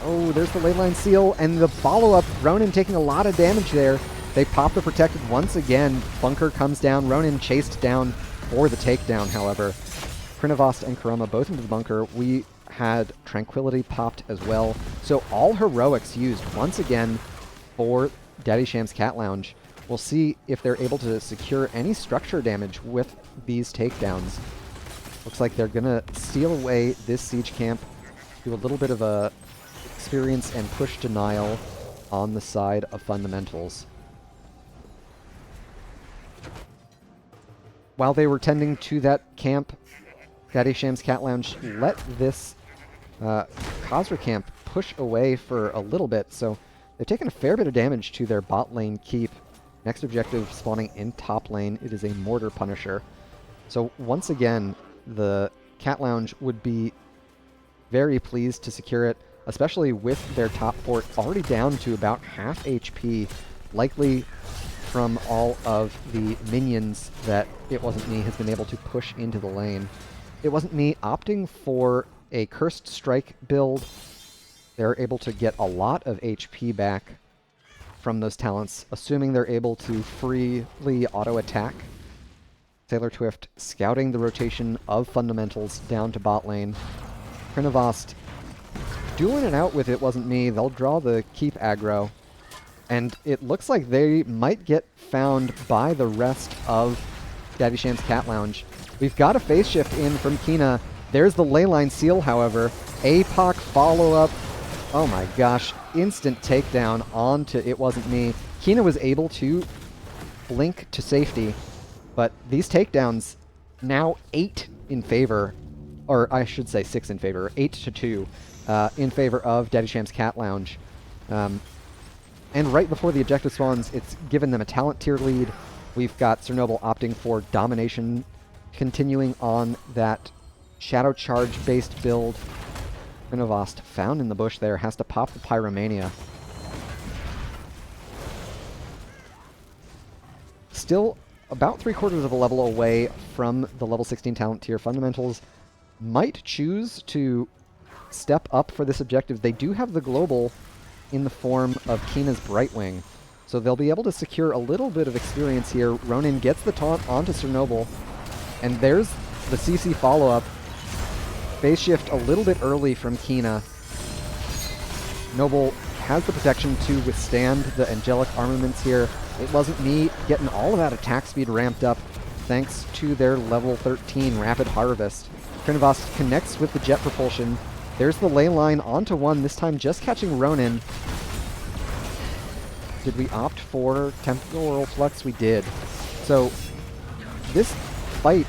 Oh, there's the Leyline Seal, and the follow-up. Ronin taking a lot of damage there. They pop the Protected once again. Bunker comes down. Ronin chased down for the takedown, however. Krinavost and Kurama both into the bunker. We had Tranquility popped as well. So all heroics used once again for Daddy Sham's Cat Lounge. We'll see if they're able to secure any structure damage with these takedowns. Looks like they're going to steal away this siege camp, do a little bit of a experience and push denial on the side of fundamentals. While they were tending to that camp, Daddy Sham's Cat Lounge let this Khazra camp push away for a little bit, so they've taken a fair bit of damage to their bot lane keep. Next objective spawning in top lane. It is a Mortar Punisher. So once again, the Cat Lounge would be very pleased to secure it, especially with their top fort already down to about half HP, likely from all of the minions that It Wasn't Me has been able to push into the lane. It Wasn't Me opting for a Cursed Strike build. They're able to get a lot of HP back from those talents, assuming they're able to freely auto-attack. Sailor Twift scouting the rotation of fundamentals down to bot lane. Krinavost dueling it out with It Wasn't Me. They'll draw the keep aggro, and it looks like they might get found by the rest of Daddy Sham's Cat Lounge. We've got a phase shift in from Kina. There's the Leyline Seal, however. APOC follow-up. Oh my gosh. Instant takedown onto It Wasn't Me. Kina was able to blink to safety, but these takedowns now 8 in favor, or I should say 6 in favor, 8-2 in favor of Daddy Sham's Cat Lounge. And right before the objective spawns, it's given them a talent tier lead. We've got Chernobyl opting for domination, continuing on that Shadow Charge-based build. Renovast, found in the bush there, has to pop the Pyromania. Still about 3/4 of a level away from the level 16 talent tier. Fundamentals might choose to step up for this objective. They do have the global in the form of Kina's Brightwing, so they'll be able to secure a little bit of experience here. Ronin gets the taunt onto Chernobyl, and there's the CC follow-up. Phase shift a little bit early from Kina. Noble has the protection to withstand the angelic armaments here. It wasn't me getting all of that attack speed ramped up thanks to their level 13 Rapid Harvest. Krinovost connects with the jet propulsion. There's the ley line onto one, this time just catching Ronin. Did we opt for Temporal Flux? We did. So this fight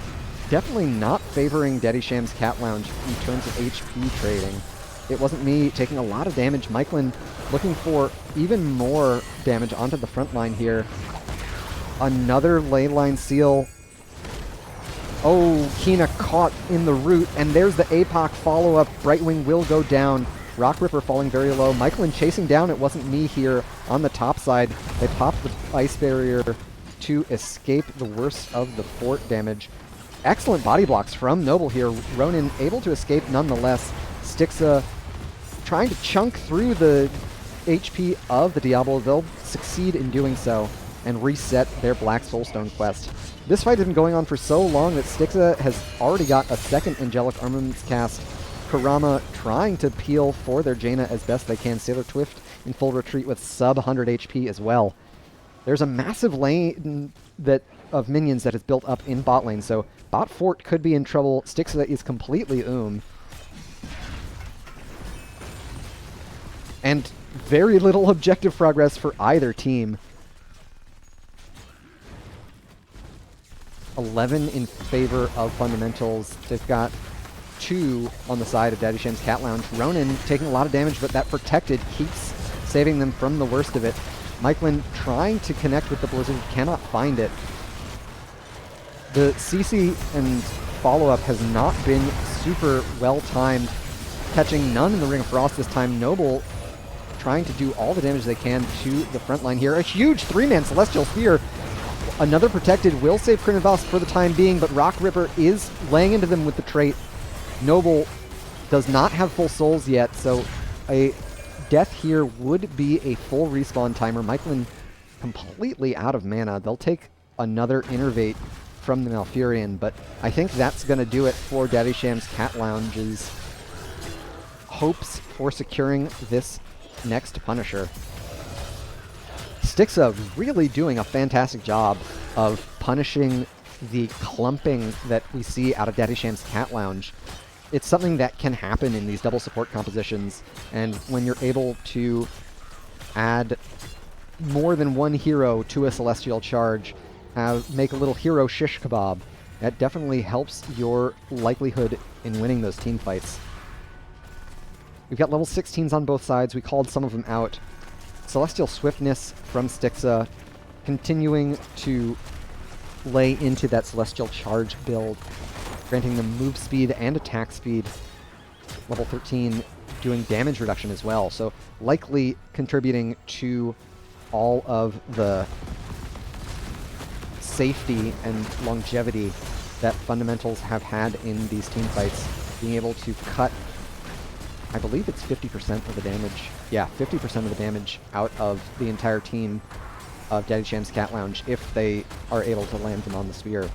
definitely not favoring Daddy Sham's Cat Lounge in terms of HP trading. It wasn't me taking a lot of damage. Myclin looking for even more damage onto the front line here. Another ley line seal. Oh, Kina caught in the root, and there's the APOC follow-up. Brightwing will go down. Rock Ripper falling very low. Myclin chasing down. It wasn't me here on the top side. They popped the ice barrier to escape the worst of the fort damage. Excellent body blocks from Noble here. Ronin able to escape nonetheless. Stixa trying to chunk through the HP of the Diablo. They'll succeed in doing so and reset their Black Soulstone quest. This fight has been going on for so long that Stixa has already got a second Angelic Armaments cast. Kurama trying to peel for their Jaina as best they can. Sailor Twift in full retreat with sub 100 HP as well. There's a massive lane of minions that is built up in bot lane, so bot fort could be in trouble. Stixa is completely and very little objective progress for either team. 11 in favor of Fundamentals. They've got 2 on the side of Daddy Sham's Cat Lounge. Ronin taking a lot of damage, but that protected keeps saving them from the worst of it. Myclin trying to connect with the Blizzard, cannot find it. The CC and follow-up has not been super well-timed. Catching none in the Ring of Frost this time. Noble trying to do all the damage they can to the front line here. A huge 3-man Celestial Spear. Another protected will save Krinovost for the time being, but Rock Ripper is laying into them with the trait. Noble does not have full souls yet, so a death here would be a full respawn timer. Myclin completely out of mana. They'll take another Innervate from the Malfurion, but I think that's going to do it for Daddy Sham's Cat Lounge's hopes for securing this next Punisher. Stixa really doing a fantastic job of punishing the clumping that we see out of Daddy Sham's Cat Lounge. It's something that can happen in these double support compositions, and when you're able to add more than one hero to a Celestial Charge, make a little hero shish kebab, that definitely helps your likelihood in winning those team fights. We've got level 16s on both sides. We called some of them out. Celestial Swiftness from Stixa, continuing to lay into that Celestial Charge build, granting them move speed and attack speed. Level 13 doing damage reduction as well, so likely contributing to all of the safety and longevity that Fundamentals have had in these team fights, being able to cut, I believe it's 50% of the damage. Yeah, 50% of the damage out of the entire team of Daddy Sham's Cat Lounge if they are able to land them on the spear.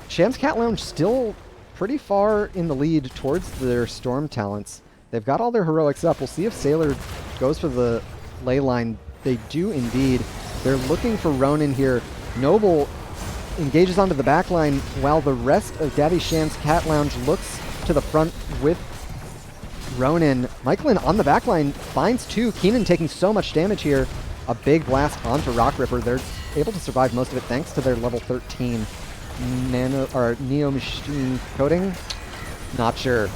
Sham's Cat Lounge still pretty far in the lead towards their Storm talents. They've got all their heroics up. We'll see if Sailor goes for the ley line. They do indeed. They're looking for Ronin here. Noble engages onto the back line while the rest of Daddy Sham's Cat Lounge looks to the front with Ronin. Myclin on the back line finds 2. Keenan taking so much damage here. A big blast onto Rock Ripper. They're able to survive most of it thanks to their level 13 Neo Machine Coating? Not sure.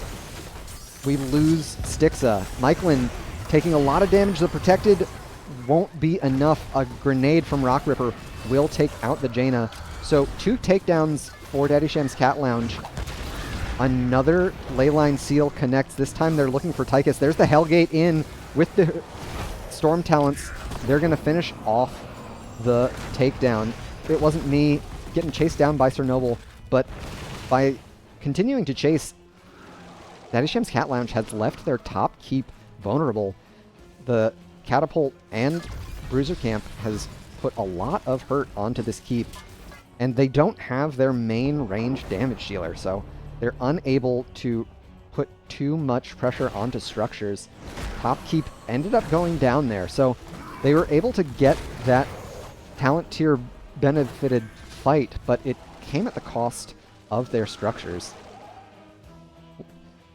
We lose Stixa. Michelin taking a lot of damage. The protected won't be enough. A grenade from Rock Ripper will take out the Jaina. So 2 takedowns for Daddy Sham's Cat Lounge. Another Leyline Seal connects. This time they're looking for Tychus. There's the Hellgate in with the Storm Talents. They're going to finish off the takedown. It wasn't me getting chased down by Sir Noble, but by continuing to chase, Daddy Sham's Cat Lounge has left their top keep vulnerable. The Catapult and Bruiser Camp has put a lot of hurt onto this keep, and they don't have their main range damage dealer, so they're unable to put too much pressure onto structures. Top keep ended up going down there, so they were able to get that talent tier benefited fight, but it came at the cost of their structures.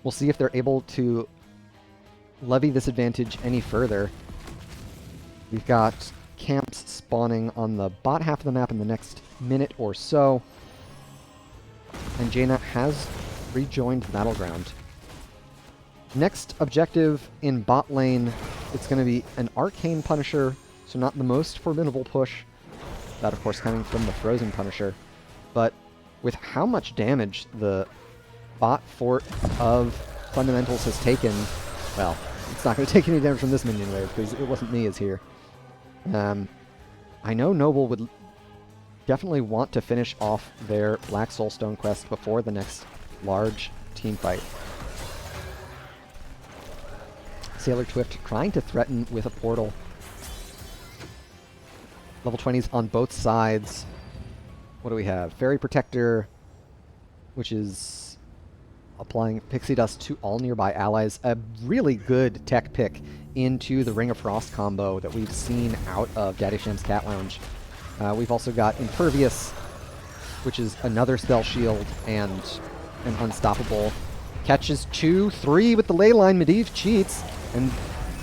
We'll see if they're able to levy this advantage any further. We've got camps spawning on the bot half of the map in the next minute or so, and Jaina has rejoined the battleground. Next objective in bot lane, it's going to be an Arcane Punisher, so not the most formidable push. That, of course, coming from the Frozen Punisher. But with how much damage the bot fort of Fundamentals has taken, well, it's not going to take any damage from this minion wave, because it wasn't me as here. I know Noble would definitely want to finish off their Black Soulstone quest before the next large team fight. Sailor Twift trying to threaten with a portal. Level 20s on both sides. What do we have? Fairy Protector, which is applying Pixie Dust to all nearby allies. A really good tech pick into the Ring of Frost combo that we've seen out of Daddy Sham's Cat Lounge. We've also got Impervious, which is another spell shield and an unstoppable. Catches 2, 3 with the ley line. Medivh cheats, and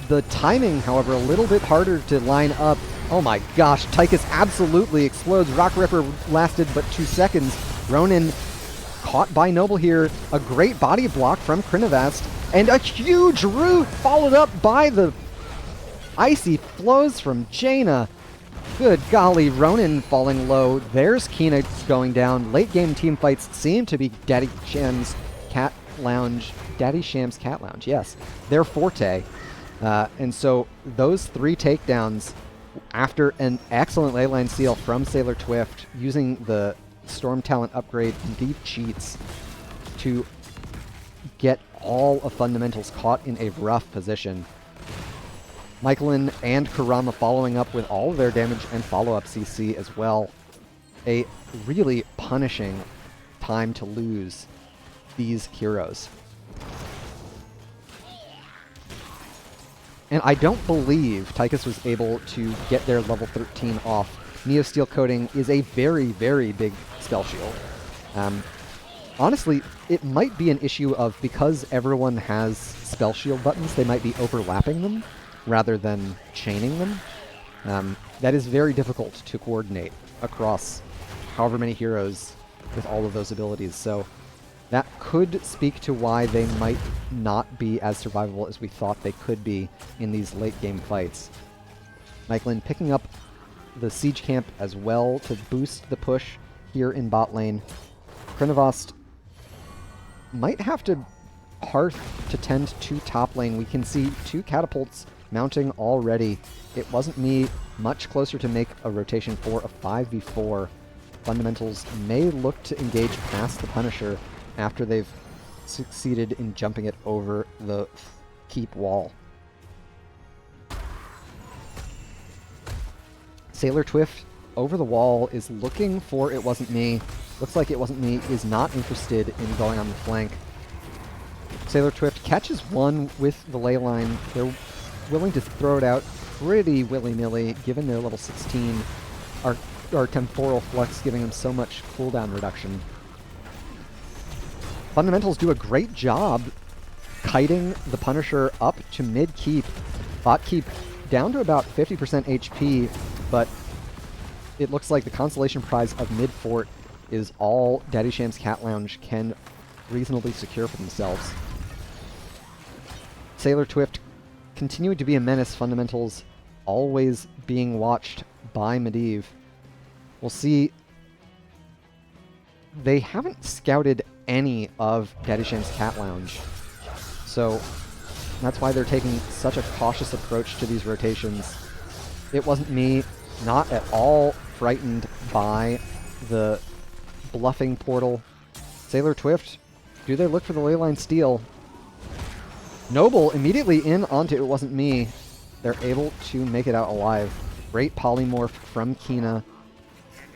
the timing, however, a little bit harder to line up. Oh my gosh, Tychus absolutely explodes. Rock Ripper lasted but 2 seconds. Ronin caught by Noble here. A great body block from Krinivast, and a huge root followed up by the icy flows from Jaina. Good golly, Ronin falling low. There's Kina going down. Late game team fights seem to be Daddy Sham's Cat Lounge. Daddy Sham's Cat Lounge, yes. Their forte. And so those 3 takedowns after an excellent leyline seal from Sailor Twift, using the Storm Talent upgrade and deep cheats to get all of Fundamentals caught in a rough position. Michelin and Kurama following up with all of their damage and follow-up CC as well. A really punishing time to lose these heroes. And I don't believe Tychus was able to get their level 13 off. Neo Steel Coating is a very, very big spell shield. Honestly, it might be an issue of, because everyone has spell shield buttons, they might be overlapping them rather than chaining them. That is very difficult to coordinate across however many heroes with all of those abilities. So that could speak to why they might not be as survivable as we thought they could be in these late game fights. Michelin picking up the siege camp as well to boost the push here in bot lane. Krinivast might have to hearth to tend to top lane. We can see 2 catapults mounting already. It wasn't me much closer to make a rotation for a 5v4. Fundamentals may look to engage past the Punisher after they've succeeded in jumping it over the keep wall. Sailor Twift over the wall is looking for It Wasn't Me. Looks like It Wasn't Me is not interested in going on the flank. Sailor Twift catches 1 with the ley line. They're willing to throw it out pretty willy-nilly, given their level 16. Our Temporal Flux giving them so much cooldown reduction. Fundamentals do a great job kiting the Punisher up to mid-keep. Bot keep down to about 50% HP, but it looks like the consolation prize of mid-fort is all Daddy Sham's Cat Lounge can reasonably secure for themselves. Sailor Twift continuing to be a menace, fundamentals always being watched by Medivh. We'll see. They haven't scouted any of Daddy Sham's Cat Lounge, so that's why they're taking such a cautious approach to these rotations. It wasn't me, not at all frightened by the bluffing portal. Sailor Twift, do they look for the Leyline Steal? Noble immediately in onto It Wasn't Me. They're able to make it out alive. Great polymorph from Kina.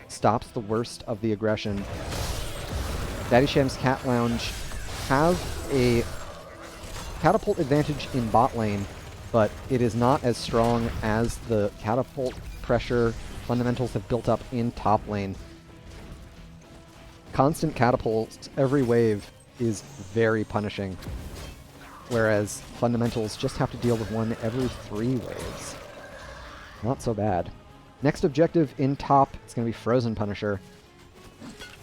Stops the worst of the aggression. Daddy Sham's Cat Lounge have a catapult advantage in bot lane, but it is not as strong as the catapult pressure fundamentals have built up in top lane. Constant catapults every wave is very punishing, whereas fundamentals just have to deal with one every 3 waves. Not so bad. Next objective in top is going to be Frozen Punisher.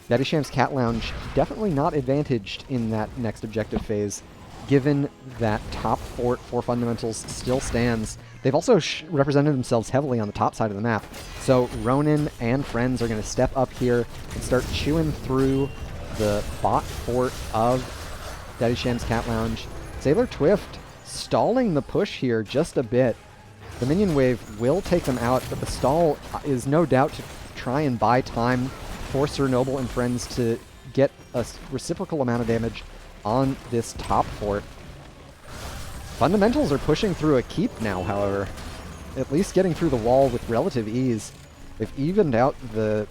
Daddy Sham's Cat Lounge definitely not advantaged in that next objective phase, given that top fort for fundamentals still stands. They've also represented themselves heavily on the top side of the map, so Ronin and friends are going to step up here and start chewing through the bot fort of Daddy Sham's Cat Lounge. Sailor Twift stalling the push here just a bit. The minion wave will take them out, but the stall is no doubt to try and buy time for Sir Noble and friends to get a reciprocal amount of damage on this top fort. Fundamentals are pushing through a keep now, however. At least getting through the wall with relative ease. They've evened out the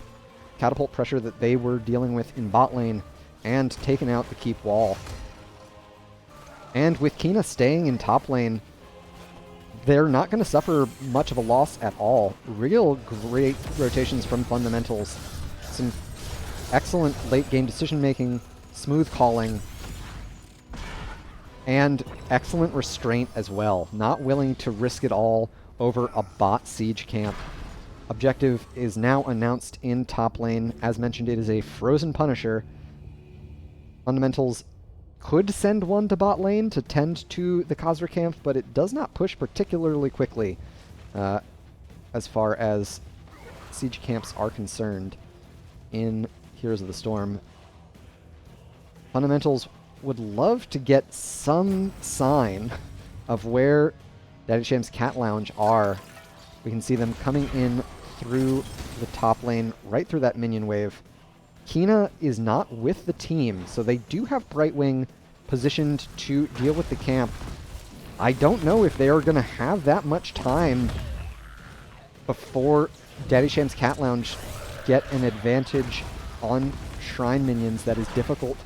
catapult pressure that they were dealing with in bot lane and taken out the keep wall. And with Kina staying in top lane, they're not going to suffer much of a loss at all. Real great rotations from fundamentals. Some excellent late game decision making, smooth calling, and excellent restraint as well. Not willing to risk it all over a bot siege camp. Objective is now announced in top lane. As mentioned, it is a Frozen Punisher. Fundamentals could send one to bot lane to tend to the Khazra camp, but it does not push particularly quickly as far as siege camps are concerned in Heroes of the Storm. Fundamentals would love to get some sign of where Daddy Sham's Cat Lounge are. We can see them coming in through the top lane, right through that minion wave. Kina is not with the team, so they do have Brightwing positioned to deal with the camp. I don't know if they are going to have that much time before Daddy Sham's Cat Lounge get an advantage on Shrine minions that is difficult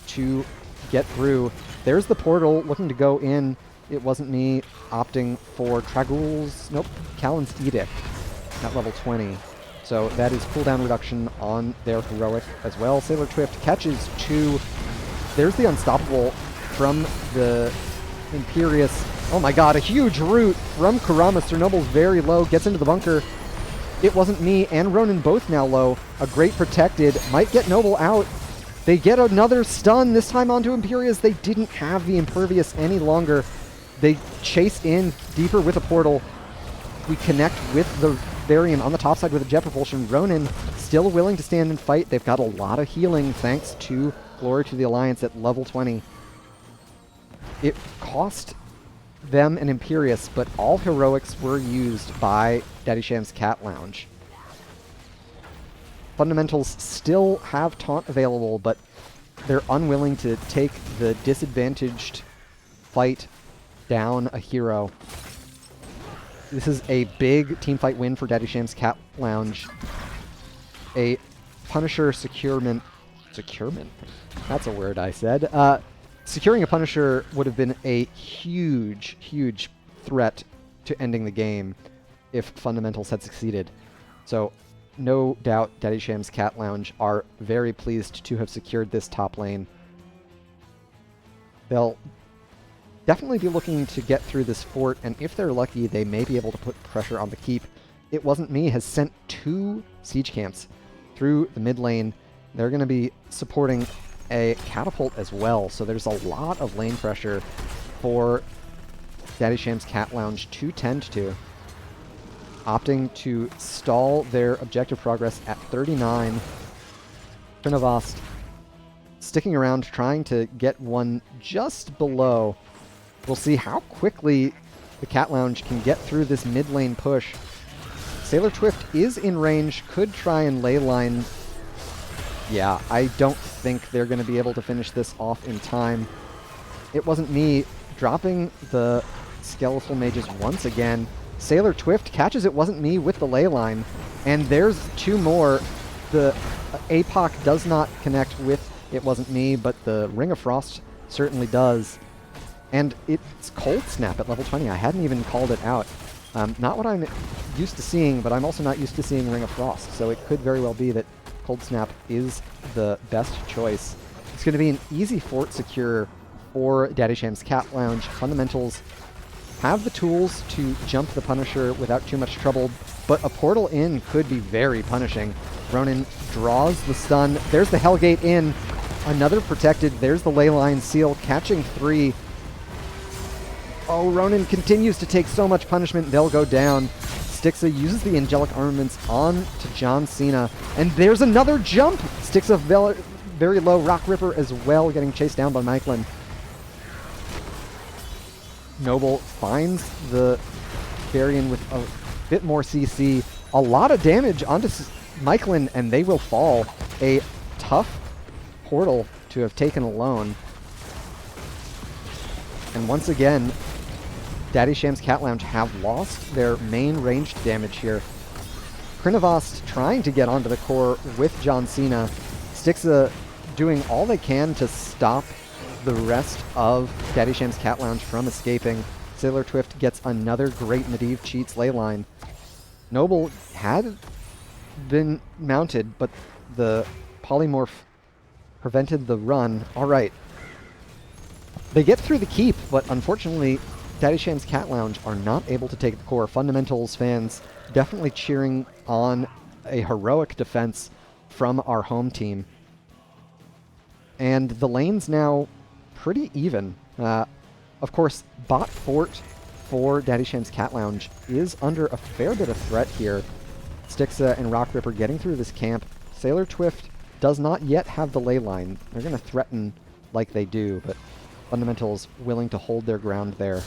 to get through. There's the portal looking to go in. It wasn't me opting for Tragul's, nope, Callan's Edict at level 20. So that is cooldown reduction on their heroic as well. Sailor Twift catches 2. There's the Unstoppable from the Imperious. Oh my god, a huge root from Kurama. Sir Noble's very low, gets into the bunker. It Wasn't Me and Ronin both now low. A great protected, might get Noble out. They get another stun, this time onto Imperious. They didn't have the Impervious any longer. They chase in deeper with a portal. We connect with the Varian on the top side with a jet propulsion. Ronin still willing to stand and fight. They've got a lot of healing thanks to Glory to the Alliance at level 20. It cost them an Imperious, but all heroics were used by Daddy Sham's Cat Lounge. Fundamentals still have taunt available, but they're unwilling to take the disadvantaged fight down a hero. This is a big teamfight win for Daddy Sham's Cat Lounge. A Punisher securement. Securement? That's a word I said. Securing a Punisher would have been a huge, huge threat to ending the game if Fundamentals had succeeded. So, no doubt Daddy Sham's Cat Lounge are very pleased to have secured this top lane. They'll definitely be looking to get through this fort, and if they're lucky, they may be able to put pressure on the keep. It Wasn't Me has sent 2 siege camps through the mid lane. They're going to be supporting a catapult as well, so there's a lot of lane pressure for Daddy Sham's Cat Lounge to tend to. Opting to stall their objective progress at 39. Trinivast sticking around, trying to get one just below. We'll see how quickly the Cat Lounge can get through this mid lane push. Sailor Twift is in range, could try and ley line. Yeah, I don't think they're going to be able to finish this off in time. It wasn't me dropping the Skeletal Mages once again. Sailor Twift catches It Wasn't Me with the ley line, and there's two more. The APOC does not connect with It Wasn't Me, but the Ring of Frost certainly does. And it's Cold Snap at level 20. I hadn't even called it out. Not what I'm used to seeing, but I'm also not used to seeing Ring of Frost, so it could very well be that Cold Snap is the best choice. It's going to be an easy fort secure for Daddy Sham's Cat Lounge. Fundamentals have the tools to jump the Punisher without too much trouble, but a portal in could be very punishing. Ronin draws the stun. There's the Hellgate in. Another protected. There's the Leyline Seal, catching 3. Oh, Ronin continues to take so much punishment. They'll go down. Stixa uses the Angelic Armaments on to John Cena. And there's another jump! Stixa very low. Rock Ripper as well, getting chased down by Michelin. Noble finds the Varian with a bit more CC. A lot of damage onto Michelin, and they will fall. A tough portal to have taken alone. And once again, Daddy Sham's Cat Lounge have lost their main ranged damage here. Krinivast trying to get onto the core with John Cena. Stixa doing all they can to stop the rest of Daddy Sham's Cat Lounge from escaping. Sailor Twift gets another great Medivh cheats ley line. Noble had been mounted, but the polymorph prevented the run. All right. They get through the keep, but unfortunately, Daddy Sham's Cat Lounge are not able to take the core. Fundamentals fans definitely cheering on a heroic defense from our home team. And the lane's now pretty even. Of course, bot fort for Daddy Sham's Cat Lounge is under a fair bit of threat here. Stixa and Rock Ripper getting through this camp. Sailor Twift does not yet have the ley line. They're going to threaten like they do, but Fundamentals willing to hold their ground there.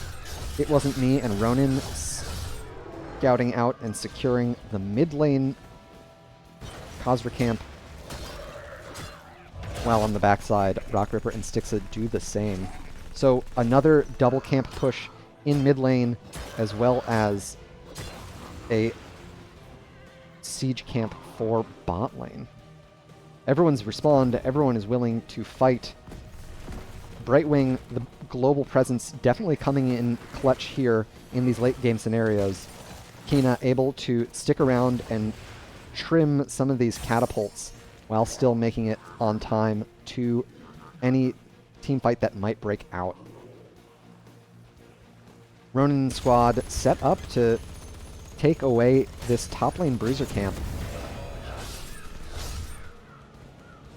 It Wasn't Me and Ronin scouting out and securing the mid lane Khazra camp. While on the backside, Rock Ripper and Stixa do the same. So another double camp push in mid lane, as well as a siege camp for bot lane. Everyone's respawned, everyone is willing to fight. Brightwing, the global presence, definitely coming in clutch here in these late game scenarios. Kina able to stick around and trim some of these catapults while still making it on time to any team fight that might break out. Ronin squad set up to take away this top lane bruiser camp.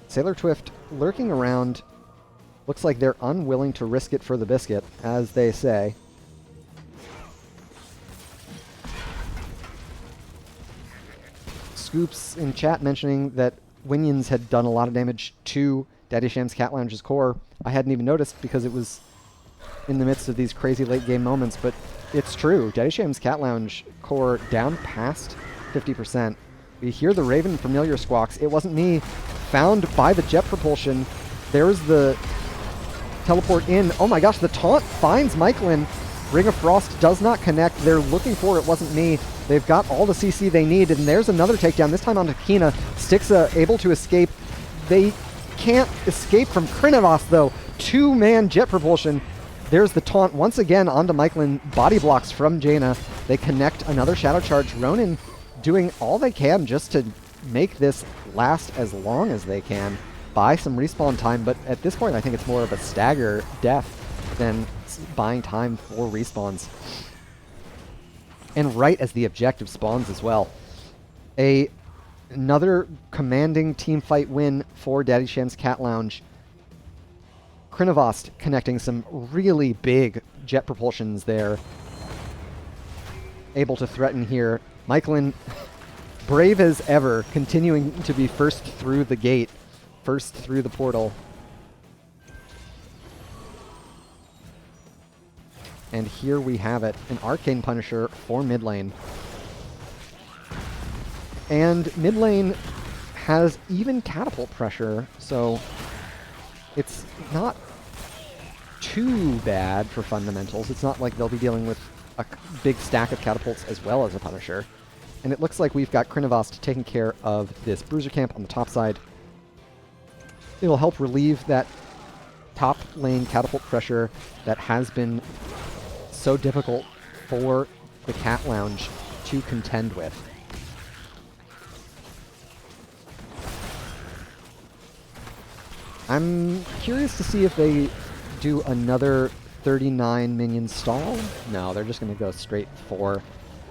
Sailor Twift lurking around. Looks like they're unwilling to risk it for the biscuit, as they say. Scoops in chat mentioning that Winions had done a lot of damage to Daddy Sham's Cat Lounge's core. I hadn't even noticed because it was in the midst of these crazy late game moments, but it's true. Daddy Sham's Cat Lounge core down past 50%. We hear the Raven familiar squawks. It Wasn't Me. Found by the jet propulsion. There's the teleport in. Oh my gosh, the taunt finds Michelin. Ring of Frost does not connect. They're looking for It Wasn't Me. They've got all the CC they need, and there's another takedown, this time onto Kina. Stixa able to escape. They can't escape from Krinivas, though. Two-man jet propulsion. There's the taunt once again onto Michelin. Body blocks from Jaina. They connect another Shadow Charge. Ronin doing all they can just to make this last as long as they can. Buy some respawn time, but at this point I think it's more of a stagger death than buying time for respawns. And right as the objective spawns as well. A Another commanding team fight win for Daddy Sham's Cat Lounge. Krinovost connecting some really big jet propulsions there. Able to threaten here. Michelin, brave as ever, continuing to be first through the gate, first through the portal. And here we have it, an Arcane Punisher for mid lane. And mid lane has even catapult pressure, so it's not too bad for fundamentals. It's not like they'll be dealing with a big stack of catapults as well as a Punisher. And it looks like we've got Krinovost taking care of this Bruiser camp on the top side. It'll help relieve that top lane catapult pressure that has been so difficult for the Cat Lounge to contend with. I'm curious to see if they do another 39 minion stall. No, they're just going to go straight for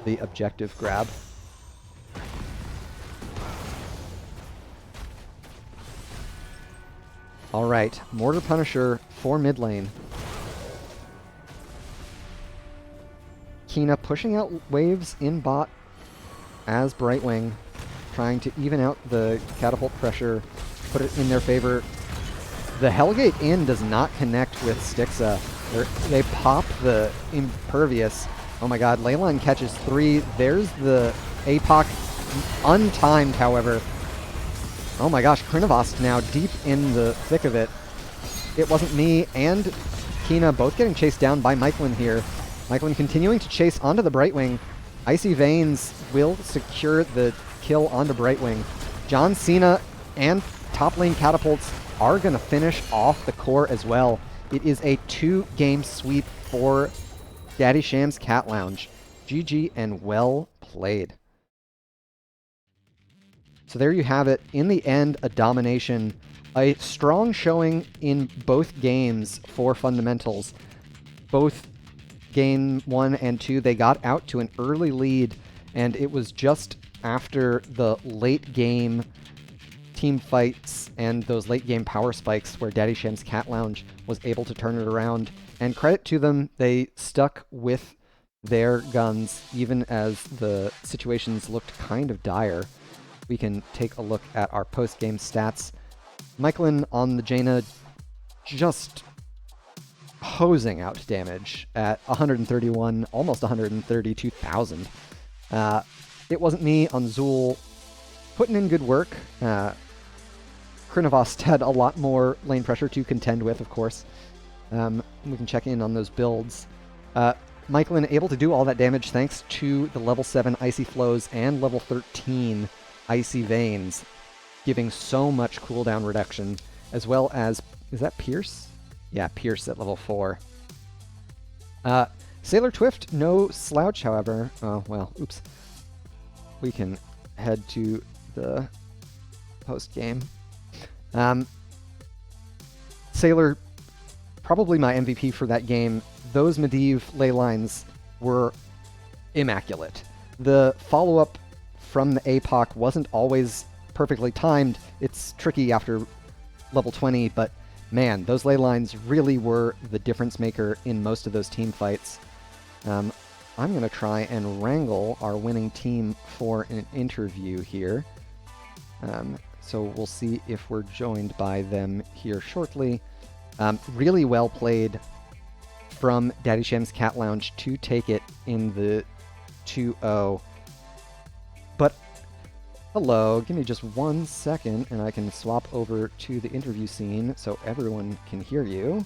the objective grab. All right, Mortar Punisher for mid lane. Kina pushing out waves in bot as Brightwing, trying to even out the catapult pressure, put it in their favor. The Hellgate Inn does not connect with Stixa. They pop the Impervious. Oh my god, Leyline catches 3. There's the APOC, untimed, however. Oh my gosh, Krinovost now deep in the thick of it. It wasn't me and Kina both getting chased down by Michelin here. Michelin continuing to chase onto the Brightwing. Icy Veins will secure the kill onto Brightwing. John Cena and top lane catapults are going to finish off the core as well. It is a 2-game sweep for Daddy Sham's Cat Lounge. GG and well played. So there you have it. In the end, a domination. A strong showing in both games for fundamentals. Both game 1 and 2, they got out to an early lead, and it was just after the late game team fights and those late game power spikes where Daddy Sham's Cat Lounge was able to turn it around. And credit to them, they stuck with their guns even as the situations looked kind of dire. We can take a look at our post-game stats. Michelin on the Jaina just hosing out damage at 131, almost 132,000. It wasn't me on Zool putting in good work. Krinovost had a lot more lane pressure to contend with, of course. We can check in on those builds. Michelin able to do all that damage thanks to the level 7 Icy Flows and level 13 Icy Veins, giving so much cooldown reduction, as well as, is that Pierce? Yeah, Pierce at level 4. Sailor Twift, no slouch, however. Oh, well, oops. We can head to the post-game. Sailor, probably my MVP for that game. Those Medivh ley lines were immaculate. The follow-up from the APOC wasn't always perfectly timed. It's tricky after level 20, but man, those ley lines really were the difference maker in most of those team fights. I'm going to try and wrangle our winning team for an interview here. So we'll see if we're joined by them here shortly. Really well played from Daddy Sham's Cat Lounge to take it in the 2-0. But, hello, give me just 1 second and I can swap over to the interview scene so everyone can hear you.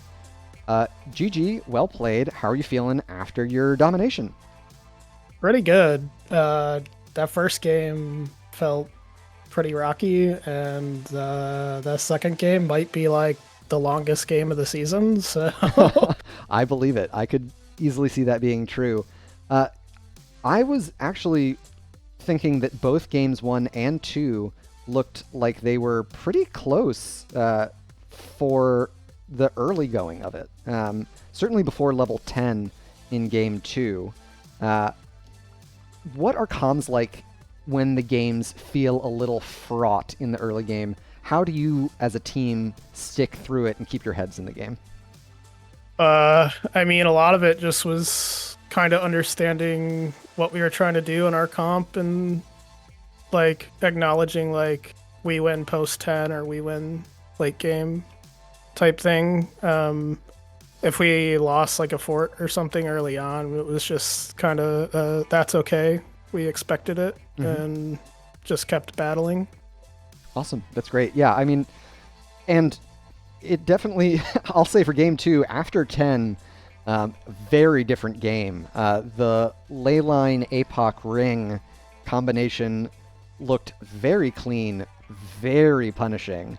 GG, well played. How are you feeling after your domination? Pretty good. That first game felt pretty rocky, and the second game might be like the longest game of the season. So I believe it. I could easily see that being true. I was actually thinking that both games 1 and 2 looked like they were pretty close for the early going of it. Certainly before level 10 in game 2. What are comms like when the games feel a little fraught in the early game, how do you as a team stick through it and keep your heads in the game? I mean, a lot of it just was kind of understanding what we were trying to do in our comp and like acknowledging like we win post 10 or we win late game type thing. If we lost like a fort or something early on, it was just kind of that's okay. We expected it and just kept battling. Awesome. That's great. Yeah, I mean, and it definitely, I'll say for game 2, after 10, very different game. The Leyline APOC ring combination looked very clean, very punishing.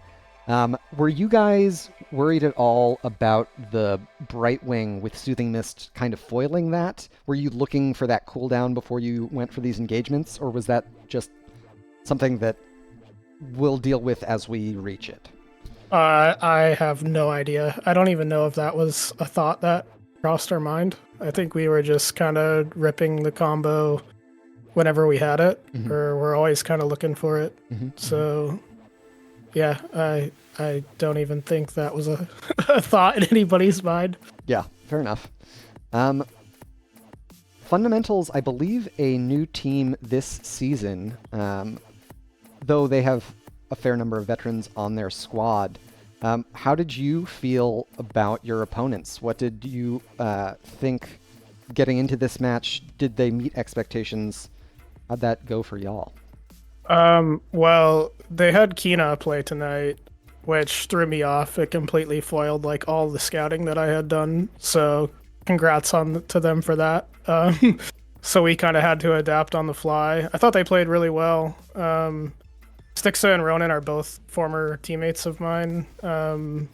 Were you guys worried at all about the Brightwing with Soothing Mist kind of foiling that? Were you looking for that cooldown before you went for these engagements, or was that just something that we'll deal with as we reach it? I have no idea. I don't even know if that was a thought that crossed our mind. I think we were just kind of ripping the combo whenever we had it, or we're always kind of looking for it. So, yeah, I don't even think that was a, a thought in anybody's mind. Yeah, fair enough. Fundamentals, I believe, a new team this season, though they have a fair number of veterans on their squad. How did you feel about your opponents? What did you think getting into this match? Did they meet expectations? How'd that go for y'all? Well, they had Kina play tonight, which threw me off. It completely foiled like all the scouting that I had done. So congrats to them for that. So we kind of had to adapt on the fly. I thought they played really well. Stixa and Ronan are both former teammates of mine. 2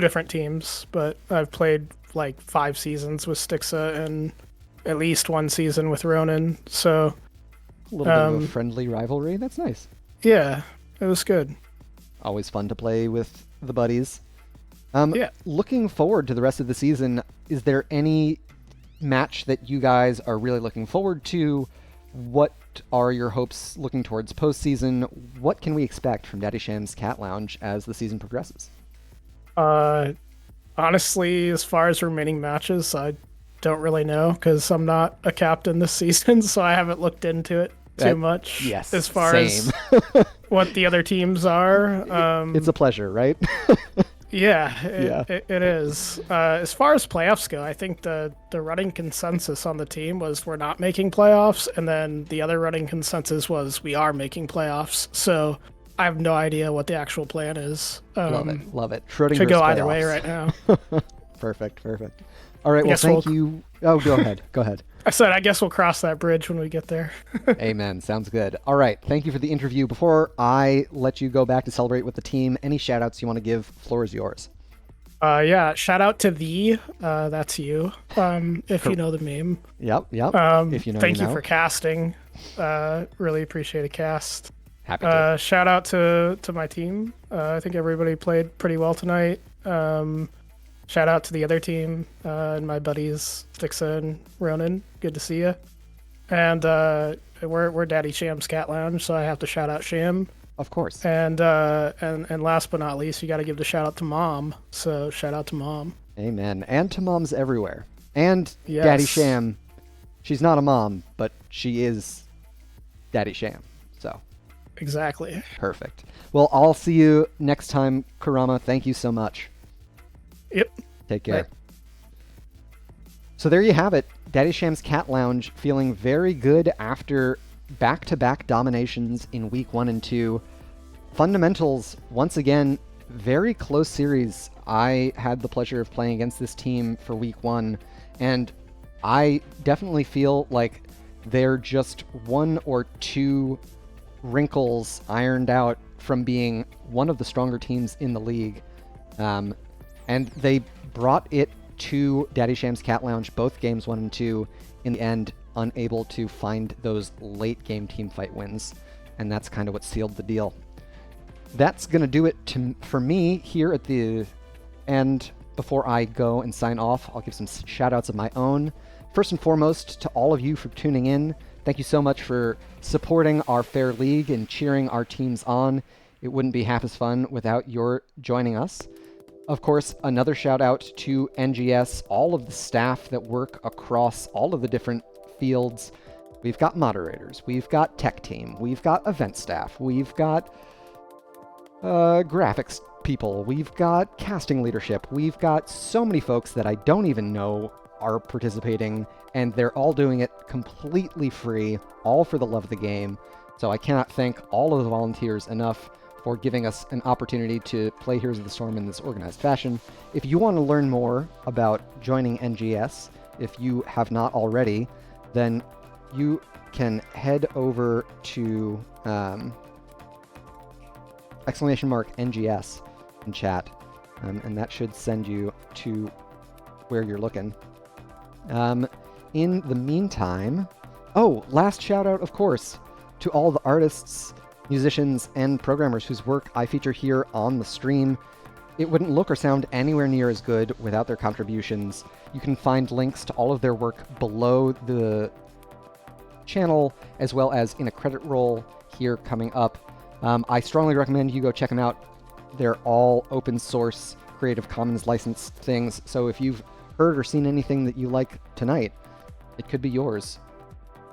different teams, but I've played like 5 seasons with Stixa and at least 1 season with Ronan. So a little bit of a friendly rivalry. That's nice. Yeah, it was good. Always fun to play with the buddies. Yeah. Looking forward to the rest of the season, is there any match that you guys are really looking forward to? What are your hopes looking towards postseason? What can we expect from Daddy Sham's Cat Lounge as the season progresses? Honestly, as far as remaining matches, I don't really know because I'm not a captain this season, so I haven't looked into it too much. Yes, as far same. as what the other teams are. It's a pleasure, right? Yeah, it is. As far as playoffs go, I think the running consensus on the team was we're not making playoffs, and then the other running consensus was we are making playoffs. So I have no idea what the actual plan is. Love it. Schrodinger's could go playoffs. either way right now. Perfect. All right, well, thank you. Oh, go ahead. I said, I guess we'll cross that bridge when we get there. Amen. Sounds good. All right. Thank you for the interview. Before I let you go back to celebrate with the team, any shout outs you want to give? Floor is yours. Yeah. Shout out to that's you. If you know the meme. Yep. If you know, thank you for casting. Really appreciate a cast. Happy to. Shout out to my team. I think everybody played pretty well tonight. Shout out to the other team and my buddies Stixa and Ronan. Good to see you. And we're Daddy Sham's Cat Lounge, so I have to shout out Sham. Of course. And last but not least, you got to give the shout out to Mom. So shout out to Mom. Amen. And to moms everywhere. And yes. Daddy Sham. She's not a mom, but she is Daddy Sham. So. Exactly. Perfect. Well, I'll see you next time, Kurama. Thank you so much. Yep. Take care. Bye. So there you have it. Daddy Sham's Cat Lounge feeling very good after back-to-back dominations in week 1 and 2. Fundamentals, once again, very close series. I had the pleasure of playing against this team for week 1, and I definitely feel like they're just 1 or 2 wrinkles ironed out from being one of the stronger teams in the league. And they brought it to Daddy Sham's Cat Lounge, both games 1 and 2, in the end, unable to find those late game team fight wins. And that's kind of what sealed the deal. That's going to do it for me here at the end. Before I go and sign off, I'll give some shout outs of my own. First and foremost, to all of you for tuning in. Thank you so much for supporting our fair league and cheering our teams on. It wouldn't be half as fun without your joining us. Of course, another shout out to NGS, all of the staff that work across all of the different fields. We've got moderators, we've got tech team, we've got event staff, we've got graphics people, we've got casting leadership, we've got so many folks that I don't even know are participating, and they're all doing it completely free, all for the love of the game. So I cannot thank all of the volunteers enough for giving us an opportunity to play Heroes of the Storm in this organized fashion. If you want to learn more about joining NGS, if you have not already, then you can head over to !NGS in chat, and that should send you to where you're looking. In the meantime, last shout out, of course, to all the artists, musicians, and programmers whose work I feature here on the stream. It wouldn't look or sound anywhere near as good without their contributions. You can find links to all of their work below the channel, as well as in a credit roll here coming up. I strongly recommend you go check them out. They're all open source, Creative Commons licensed things, so if you've heard or seen anything that you like tonight, it could be yours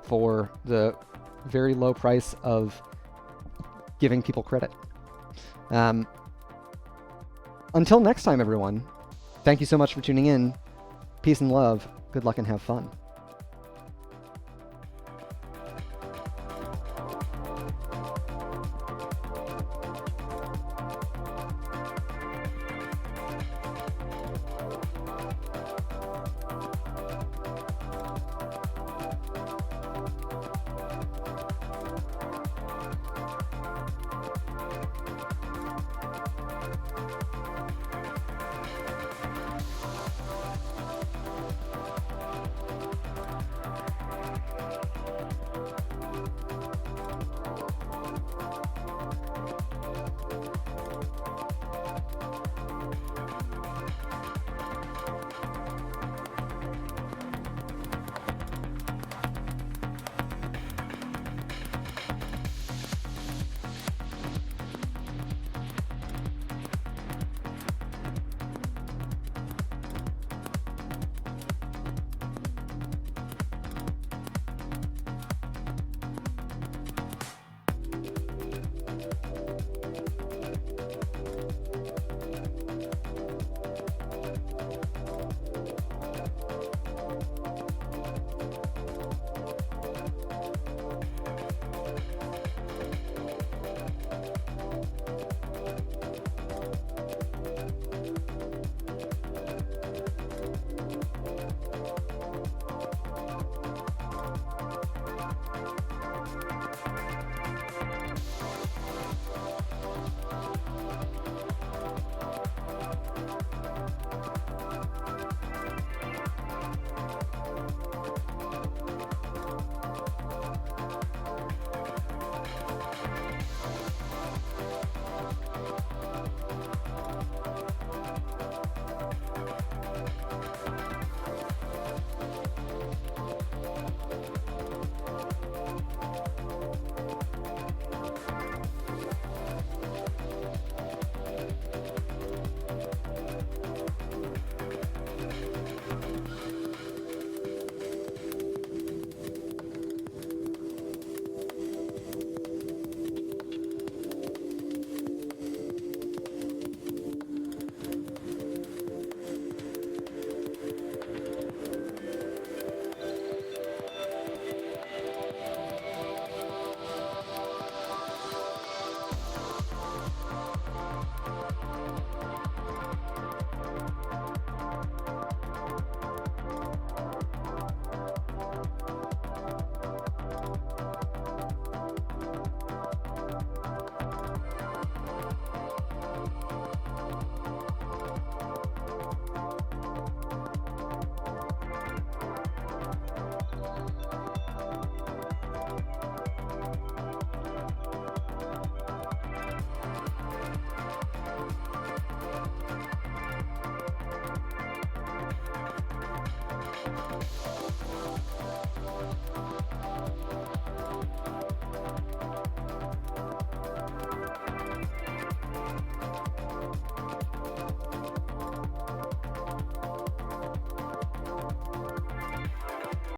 for the very low price of giving people credit. Until next time, everyone, thank you so much for tuning in. Peace and love. Good luck and have fun.